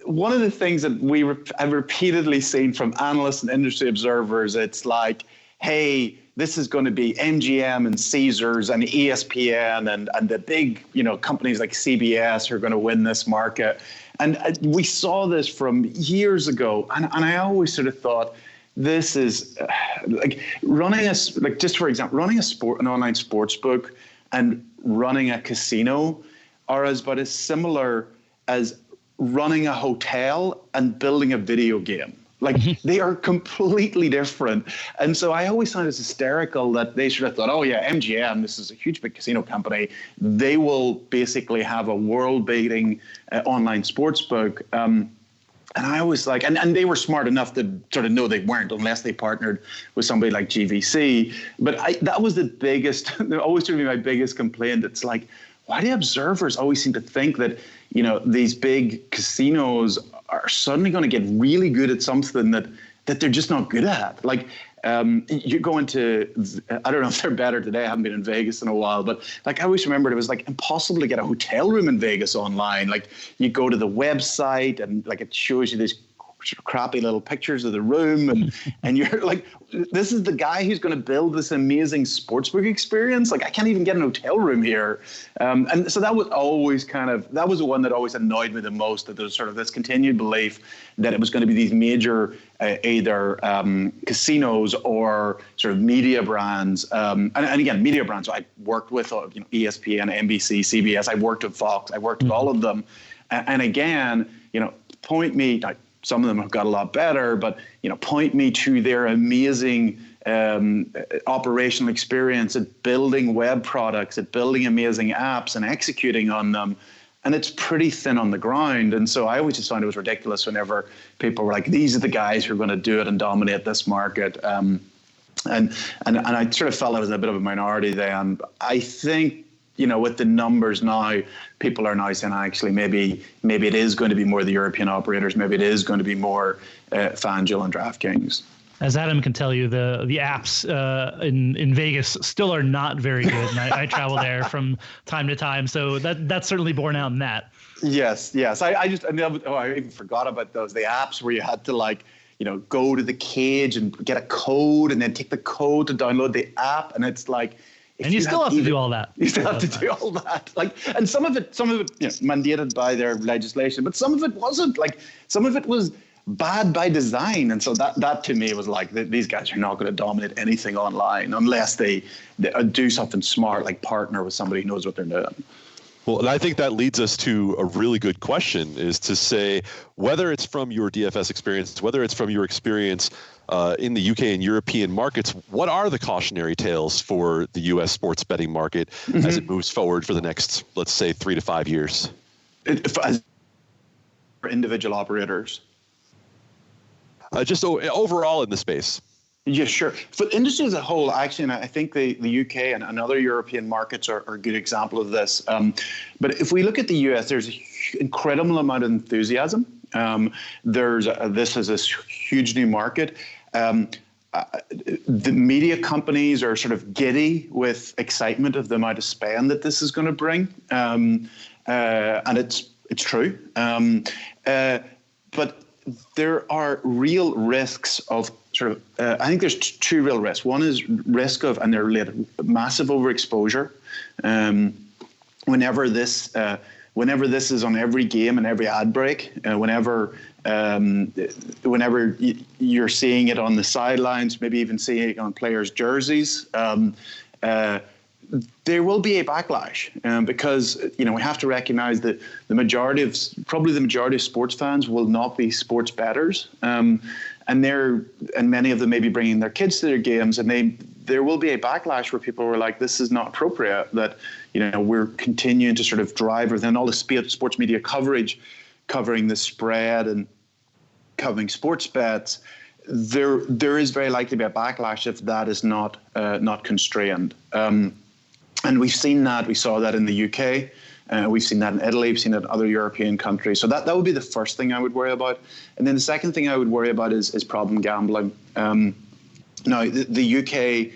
one of the things that I've repeatedly seen from analysts and industry observers, it's like, hey, this is going to be MGM and Caesars and ESPN and the big, companies like CBS are going to win this market. And we saw this from years ago. And I always sort of thought this is running an online sports book and running a casino are about as similar as running a hotel and building a video game. They are completely different. And so I always found it hysterical that they sort of thought, oh yeah, MGM, this is a huge big casino company. They will basically have a world-beating online sports book. And I was like, and they were smart enough to sort of know they weren't unless they partnered with somebody like GVC. But that was the biggest, always to be my biggest complaint. It's like, why do observers always seem to think that, these big casinos are suddenly going to get really good at something that they're just not good at? You go into, I don't know if they're better today. I haven't been in Vegas in a while, but I always remembered it was impossible to get a hotel room in Vegas online. You go to the website and it shows you this sort of crappy little pictures of the room, and you're like, this is the guy who's going to build this amazing sportsbook experience. Like, I can't even get an hotel room here. And so that was always that was the one that always annoyed me the most, that there's sort of this continued belief that it was going to be these major either casinos or sort of media brands. And again, media brands. So I worked with ESPN, NBC, CBS. I worked with Fox. I worked with all of them. And again, point me. Some of them have got a lot better, but point me to their amazing operational experience at building web products, at building amazing apps, and executing on them. And it's pretty thin on the ground. And so I always just found it was ridiculous whenever people were like, "These are the guys who are going to do it and dominate this market." And I sort of felt I was in a bit of a minority then. I think, with the numbers now, people are now saying, actually, maybe it is going to be more the European operators. Maybe it is going to be more FanDuel and DraftKings. As Adam can tell you, the apps in Vegas still are not very good, and I travel there from time to time, so that's certainly borne out in that. Yes. I even forgot about those. The apps where you had to go to the cage and get a code, and then take the code to download the app, and it's like. And you still have to do all that. You still have to do all that. And some of it, mandated by their legislation, but some of it wasn't. Some of it was bad by design. And so that to me was like, these guys are not going to dominate anything online unless they do something smart, like partner with somebody who knows what they're doing. Well, and I think that leads us to a really good question, is to say, whether it's from your DFS experience, whether it's from your experience in the UK and European markets, what are the cautionary tales for the US sports betting market as it moves forward for the next, let's say, 3 to 5 years? For individual operators? Just overall in the space. Yeah, sure. For the industry as a whole, actually, and I think the UK and other European markets are a good example of this. But if we look at the US, there's an incredible amount of enthusiasm. This is a huge new market. The media companies are sort of giddy with excitement of the amount of spend that this is going to bring. And it's true. But there are real risks of I think there's two real risks. One is risk of, and they're related, massive overexposure. Whenever this is on every game and every ad break, whenever you're seeing it on the sidelines, maybe even seeing it on players' jerseys, there will be a backlash because we have to recognize that the majority of sports fans will not be sports bettors, and many of them may be bringing their kids to their games, and there will be a backlash where people were like, this is not appropriate, that we're continuing to sort of drive, or then all the sports media coverage covering the spread and covering sports bets. There is very likely to be a backlash if that is not constrained. And we've seen that. We saw that in the UK. We've seen that in Italy. We've seen it in other European countries. So that would be the first thing I would worry about. And then the second thing I would worry about is problem gambling. Now, the UK,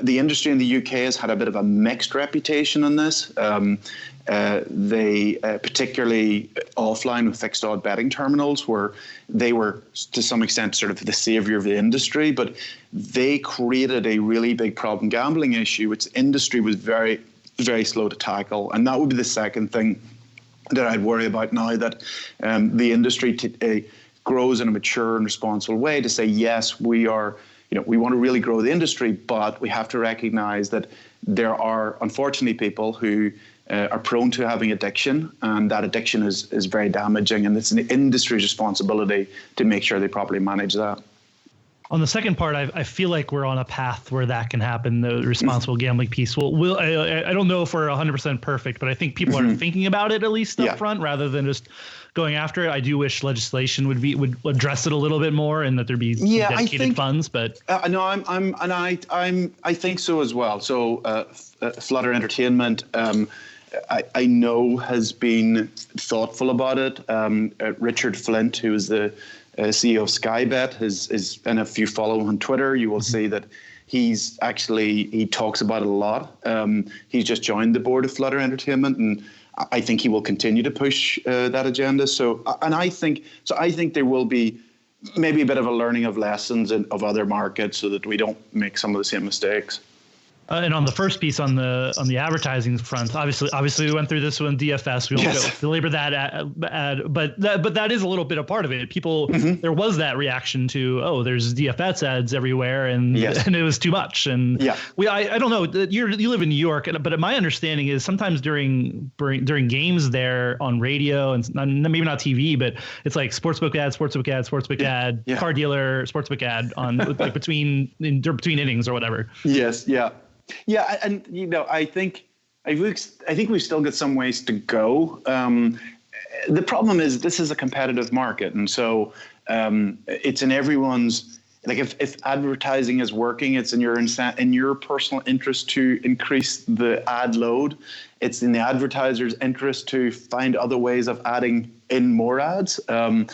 the industry in the UK has had a bit of a mixed reputation on this. They particularly offline with fixed odd betting terminals, where they were to some extent sort of the savior of the industry, but they created a really big problem gambling issue, which the industry was very, very slow to tackle. And that would be the second thing that I'd worry about now, that the industry grows in a mature and responsible way to say, yes, we are, we want to really grow the industry, but we have to recognize that there are unfortunately people who are prone to having addiction, and that addiction is very damaging, and it's an industry's responsibility to make sure they properly manage that. On the second part, I feel like we're on a path where that can happen. The responsible gambling piece. I don't know if we're 100% perfect, but I think people are thinking about it at least up front rather than just going after it. I do wish legislation would address it a little bit more, and that there'd be dedicated funds. But no, I think so as well. So Flutter Entertainment, I know, has been thoughtful about it. Richard Flint, who is the CEO of Skybet, and if you follow him on Twitter, you will see that he talks about it a lot. He's just joined the board of Flutter Entertainment, and I think he will continue to push that agenda. I think there will be maybe a bit of a learning of lessons of other markets so that we don't make some of the same mistakes. And on the first piece on the advertising front, obviously we went through this one DFS. We won't belabor that but that is a little bit a part of it. People, there was that reaction to, there's DFS ads everywhere, and it was too much. And I don't know. You live in New York, but my understanding is sometimes during games there on radio and maybe not TV, but it's like sportsbook ad, car dealer, sportsbook ad on like between innings or whatever. Yes. Yeah. Yeah, and I think we've still got some ways to go. The problem is this is a competitive market, and so it's in everyone's. Like if advertising is working, it's in your personal interest to increase the ad load. It's in the advertiser's interest to find other ways of adding in more ads. And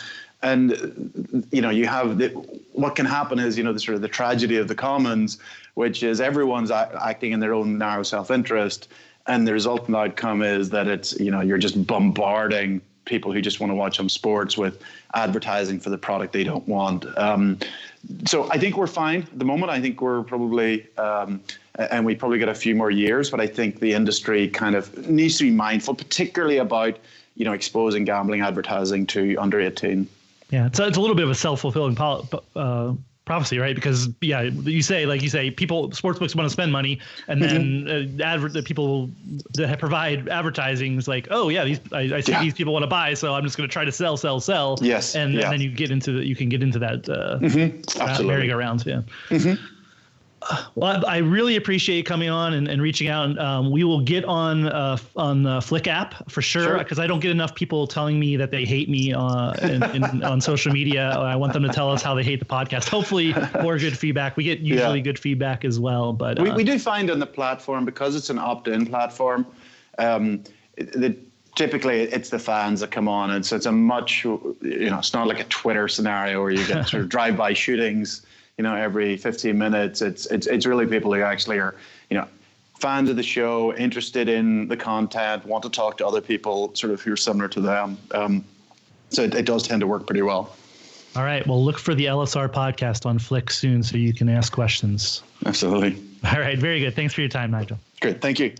you have what can happen is the sort of the tragedy of the commons, which is everyone's acting in their own narrow self-interest, and the resultant outcome is that it's you're just bombarding people who just want to watch some sports with advertising for the product they don't want. So I think we're fine at the moment. I think we're probably and we probably get a few more years, but I think the industry kind of needs to be mindful, particularly about exposing gambling advertising to under 18. Yeah, it's a little bit of a self-fulfilling prophecy, right? Because you say sportsbooks want to spend money, and then people that provide advertising is like, I see these people want to buy, so I'm just going to try to sell. Yes, and then you can get into that merry-go-round. Yeah. Mm-hmm. Well, I really appreciate you coming on and reaching out. We will get on the Flick app for sure, because I don't get enough people telling me that they hate me on social media. I want them to tell us how they hate the podcast. Hopefully more good feedback. We get usually good feedback as well. But we do find on the platform, because it's an opt-in platform, typically it's the fans that come on. And so it's a much, it's not like a Twitter scenario where you get sort of drive-by shootings every 15 minutes. It's really people who actually are, fans of the show, interested in the content, want to talk to other people sort of who are similar to them. So it does tend to work pretty well. All right. Well, look for the LSR podcast on Flick soon so you can ask questions. Absolutely. All right. Very good. Thanks for your time, Nigel. Great. Thank you.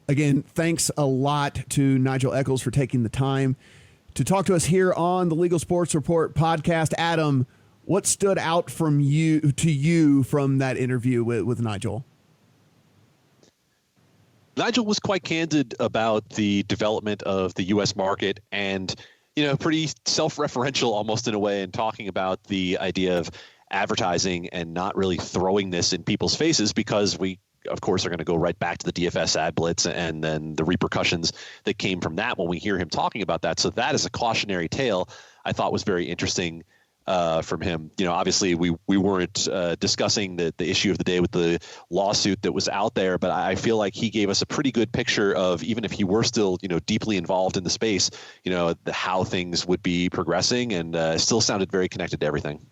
Again, thanks a lot to Nigel Eccles for taking the time to talk to us here on the Legal Sports Report podcast. Adam, what stood out from you from that interview with Nigel? Nigel was quite candid about the development of the U.S. market and, pretty self-referential almost in a way, and talking about the idea of advertising and not really throwing this in people's faces, because we, of course, are going to go right back to the DFS ad blitz and then the repercussions that came from that when we hear him talking about that. So that is a cautionary tale I thought was very interesting from him. Obviously we weren't discussing the issue of the day with the lawsuit that was out there, but I feel like he gave us a pretty good picture of, even if he were still, deeply involved in the space, how things would be progressing, and still sounded very connected to everything.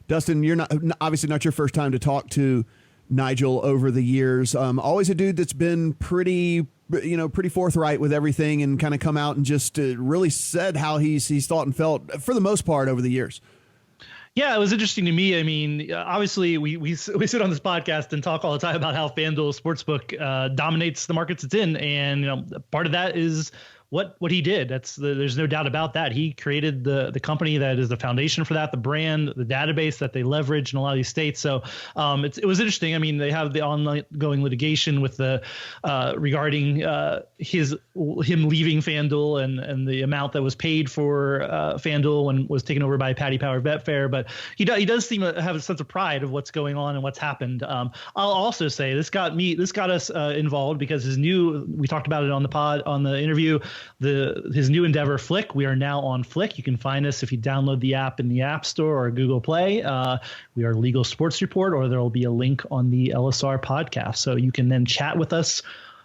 Dustin, you're obviously not your first time to talk to Nigel over the years. Always a dude that's been pretty forthright with everything, and kind of come out and just really said how he's thought and felt for the most part over the years. Yeah, it was interesting to me. I mean, obviously, we sit on this podcast and talk all the time about how FanDuel Sportsbook dominates the markets it's in, and part of that is what he did. There's no doubt about that. He created the company that is the foundation for that, the brand, the database that they leverage in a lot of these states. So it was interesting. I mean, they have the ongoing litigation with the regarding him leaving FanDuel and the amount that was paid for FanDuel when it was taken over by Paddy Power Betfair. But he does seem to have a sense of pride of what's going on and what's happened. I'll also say this got us involved because we talked about it on the pod, on the interview, his new endeavor, Flick. We are now on Flick. You can find us if you download the app in the App Store or Google Play. We are Legal Sports Report, or there will be a link on the LSR podcast, so you can then chat with us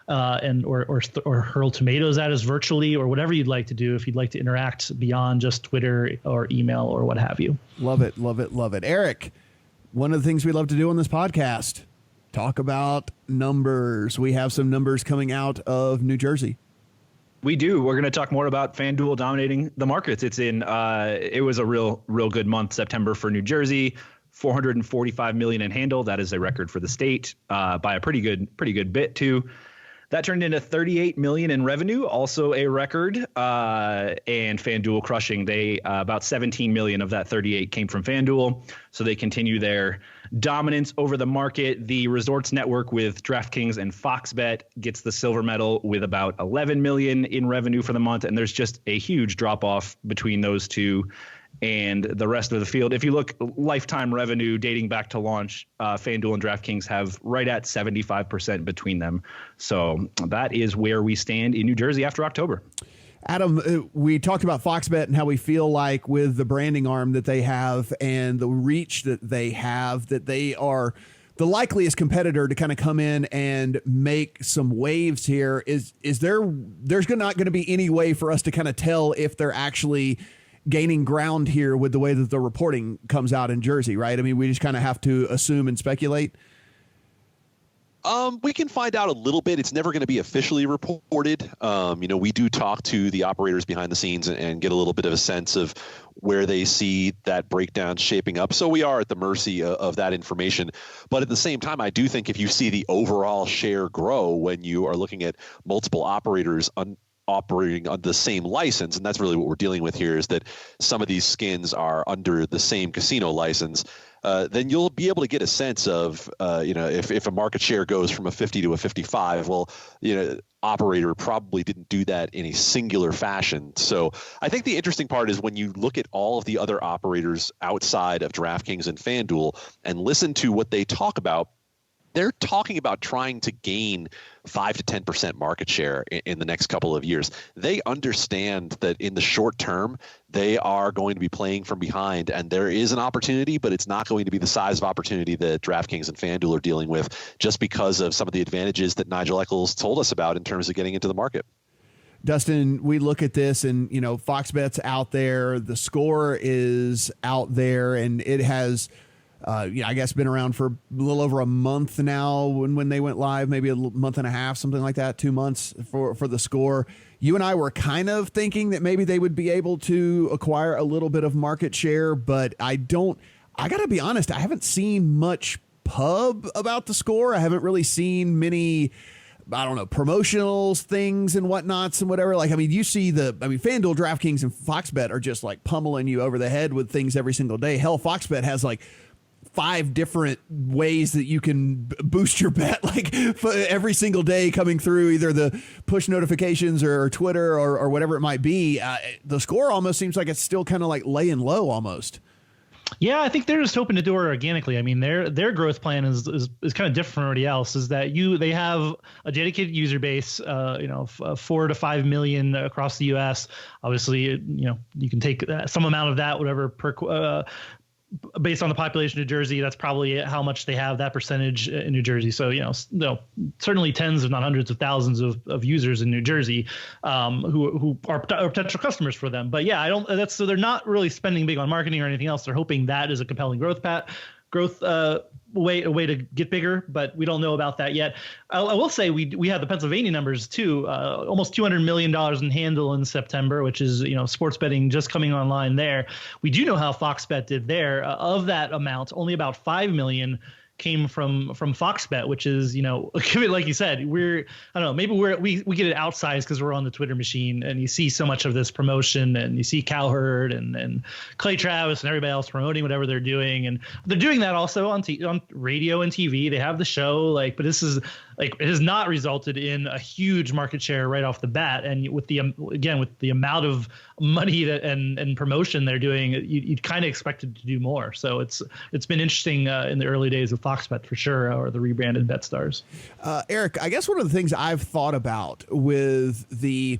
or hurl tomatoes at us virtually, or whatever you'd like to do if you'd like to interact beyond just Twitter or email or what have you. Love it, love it, love it. Eric, one of the things we love to do on this podcast, talk about numbers. We have some numbers coming out of New Jersey. We do. We're going to talk more about FanDuel dominating the markets. It was a real good month, September, for New Jersey. 445 million in handle. That is a record for the state by a pretty good bit too. That turned into 38 million in revenue, also a record. And FanDuel crushing. They about 17 million of that 38 came from FanDuel. So they continue their dominance over the market. The Resorts Network with DraftKings and Fox Bet gets the silver medal with about 11 million in revenue for the month. And there's just a huge drop off between those two and the rest of the field. If you look lifetime revenue dating back to launch, FanDuel and DraftKings have right at 75% between them. So that is where we stand in New Jersey after October. Adam, we talked about Fox Bet and how we feel like with the branding arm that they have and the reach that they have, that they are the likeliest competitor to kind of come in and make some waves here. There's not going to be any way for us to kind of tell if they're actually gaining ground here with the way that the reporting comes out in Jersey, right? I mean, we just kind of have to assume and speculate. We can find out a little bit. It's never going to be officially reported. We do talk to the operators behind the scenes and get a little bit of a sense of where they see that breakdown shaping up. So we are at the mercy of that information. But at the same time, I do think if you see the overall share grow when you are looking at multiple operators operating on the same license, and that's really what we're dealing with here, is that some of these skins are under the same casino license, then you'll be able to get a sense of, if a market share goes from a 50 to a 55, well, operator probably didn't do that in a singular fashion. So I think the interesting part is when you look at all of the other operators outside of DraftKings and FanDuel and listen to what they talk about, they're talking about trying to gain 5 to 10% market share in the next couple of years. They understand that in the short term, they are going to be playing from behind, and there is an opportunity, but it's not going to be the size of opportunity that DraftKings and FanDuel are dealing with just because of some of the advantages that Nigel Eccles told us about in terms of getting into the market. Dustin, we look at this and, Fox Bet's out there, the score is out there, and it has I guess been around for a little over a month now when they went live, maybe a month and a half, something like that, 2 months for the score. You and I were kind of thinking that maybe they would be able to acquire a little bit of market share, but I got to be honest, I haven't seen much pub about the score. I haven't really seen many, promotionals, things and whatnots and whatever. You see FanDuel, DraftKings, and Fox Bet are just like pummeling you over the head with things every single day. Hell, Fox Bet has 5 different ways that you can boost your bet, for every single day coming through either the push notifications or Twitter or whatever it might be. The score almost seems like it's still kind of laying low almost. Yeah, I think they're just hoping to do it organically. I mean, their growth plan is kind of different from everybody else. Is that they have a dedicated user base, 4 to 5 million across the U.S. Obviously, you can take some amount of that, whatever per. Based on the population of New Jersey, that's probably how much they have, that percentage in New Jersey. So, certainly tens, if not hundreds of thousands of users in New Jersey who are potential customers for them. But yeah, so they're not really spending big on marketing or anything else. They're hoping that is a compelling growth way to get bigger, but we don't know about that yet. I will say we have the Pennsylvania numbers too, almost $200 million in handle in September, which is, sports betting just coming online there. We do know how Fox Bet did there. Of that amount, only about 5 million came from Fox Bet, which is, like you said, maybe we get it outsized because we're on the Twitter machine and you see so much of this promotion and you see Cowherd and Clay Travis and everybody else promoting whatever they're doing. And they're doing that also on radio and TV. They have the show, but this is it has not resulted in a huge market share right off the bat. And with the amount of money and promotion they're doing, you'd kind of expect it to do more. So it's been interesting in the early days of Fox Bet for sure, or the rebranded BetStars. Eric, I guess one of the things I've thought about with the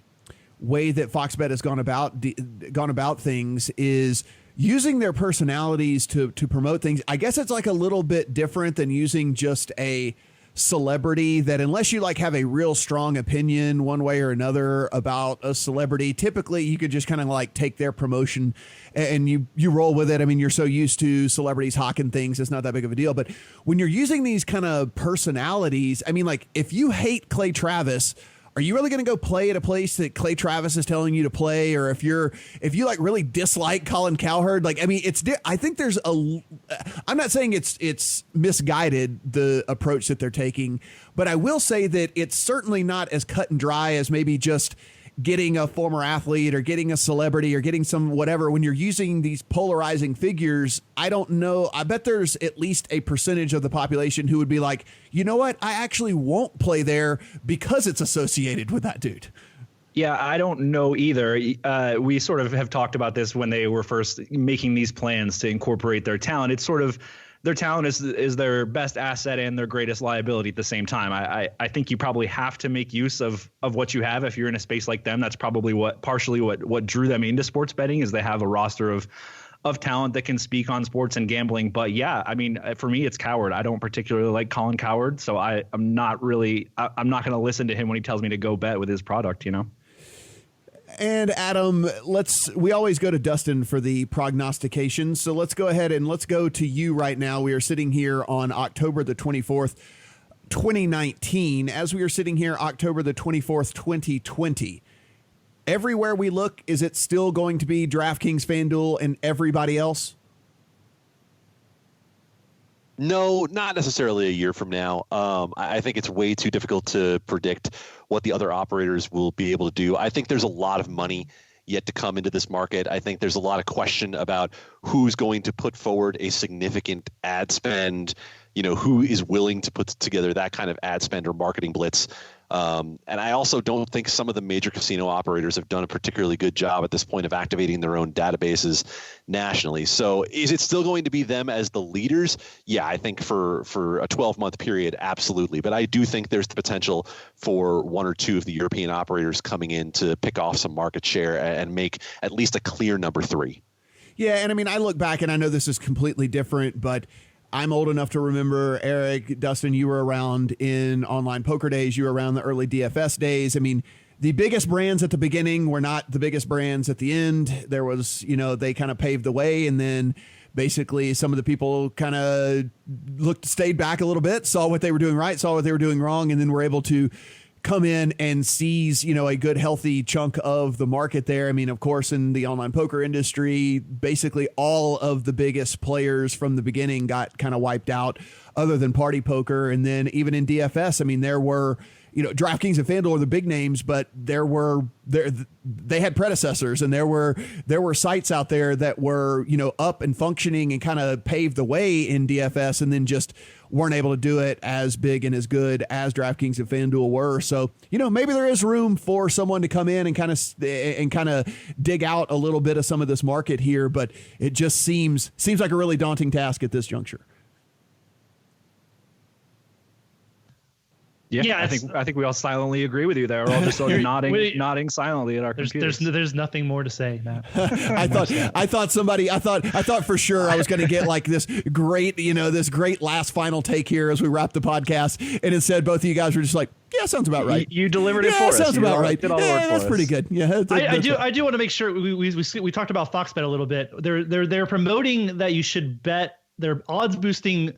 way that Fox Bet has gone about things is using their personalities to promote things. I guess it's a little bit different than using just a celebrity that, unless you have a real strong opinion one way or another about a celebrity, typically you could just kind of take their promotion and you roll with it. I mean, you're so used to celebrities hawking things, it's not that big of a deal. But when you're using these kind of personalities, I mean, if you hate Clay Travis, are you really going to go play at a place that Clay Travis is telling you to play? Or if you like really dislike Colin Cowherd, like, I mean, I think there's I'm not saying it's misguided, the approach that they're taking, but I will say that it's certainly not as cut and dry as maybe just getting a former athlete or getting a celebrity or getting some whatever. When you're using these polarizing figures, I don't know. I bet there's at least a percentage of the population who would be like, you know what? I actually won't play there because it's associated with that dude. Yeah, I don't know either. We sort of have talked about this when they were first making these plans to incorporate their talent. It's sort of their talent is their best asset and their greatest liability at the same time. I think you probably have to make use of what you have if you're in a space like them. That's probably partially what drew them into sports betting, is they have a roster of talent that can speak on sports and gambling. But yeah, I mean, for me, it's Cowherd. I don't particularly like Colin Cowherd, so I'm not going to listen to him when he tells me to go bet with his product, you know? And Adam, we always go to Dustin for the prognostication. So let's go ahead and let's go to you right now. We are sitting here on October the 24th, 2019. As we are sitting here, October the 24th, 2020, everywhere we look, is it still going to be DraftKings, FanDuel, and everybody else? No, not necessarily a year from now. I think it's way too difficult to predict what the other operators will be able to do. I think there's a lot of money yet to come into this market. I think there's a lot of question about who's going to put forward a significant ad spend, who is willing to put together that kind of ad spend or marketing blitz. And I also don't think some of the major casino operators have done a particularly good job at this point of activating their own databases nationally. So is it still going to be them as the leaders? Yeah, I think for a 12-month period, absolutely. But I do think there's the potential for one or two of the European operators coming in to pick off some market share and make at least a clear number 3. Yeah, and I mean, I look back and I know this is completely different, but I'm old enough to remember, Eric, Dustin, you were around in online poker days. You were around the early DFS days. I mean, the biggest brands at the beginning were not the biggest brands at the end. There was, they kind of paved the way. And then basically some of the people kind of stayed back a little bit, saw what they were doing right, saw what they were doing wrong, and then were able to come in and seize, a good, healthy chunk of the market there. I mean, of course, in the online poker industry, basically all of the biggest players from the beginning got kind of wiped out, other than party poker. And then even in DFS, I mean, there were, DraftKings and FanDuel are the big names, but they had predecessors, and there were sites out there that were, up and functioning and kind of paved the way in DFS, and then just weren't able to do it as big and as good as DraftKings and FanDuel were. So, maybe there is room for someone to come in and kind of dig out a little bit of some of this market here, but it just seems like a really daunting task at this juncture. Yeah, I think we all silently agree with you there. We're all just sort of nodding silently at our computers. There's nothing more to say, Matt. I thought for sure I was going to get like this great last final take here as we wrap the podcast, and instead both of you guys were just like, yeah, sounds about right. You delivered it for us. Sounds about right. That's pretty good. Yeah, I do want to make sure we talked about Fox Bet a little bit. They're promoting that you should bet. They're odds boosting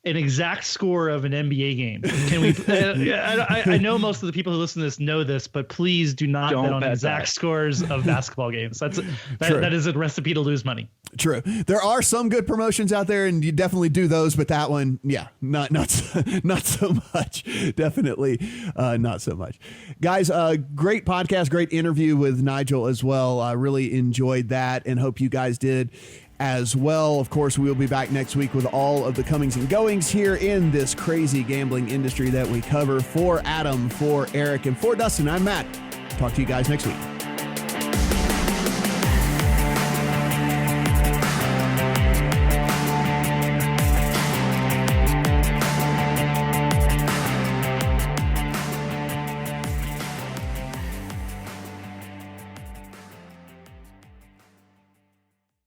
an exact score of an NBA game. Can we? I know most of the people who listen to this know this, but please do not bet on exact scores of basketball games. That is a recipe to lose money. True. There are some good promotions out there, and you definitely do those. But that one, yeah, not so much. Definitely not so much. Guys, great podcast, great interview with Nigel as well. I really enjoyed that, and hope you guys did as well. Of course, we'll be back next week with all of the comings and goings here in this crazy gambling industry that we cover. For Adam, for Eric, and for Dustin, I'm Matt. Talk to you guys next week.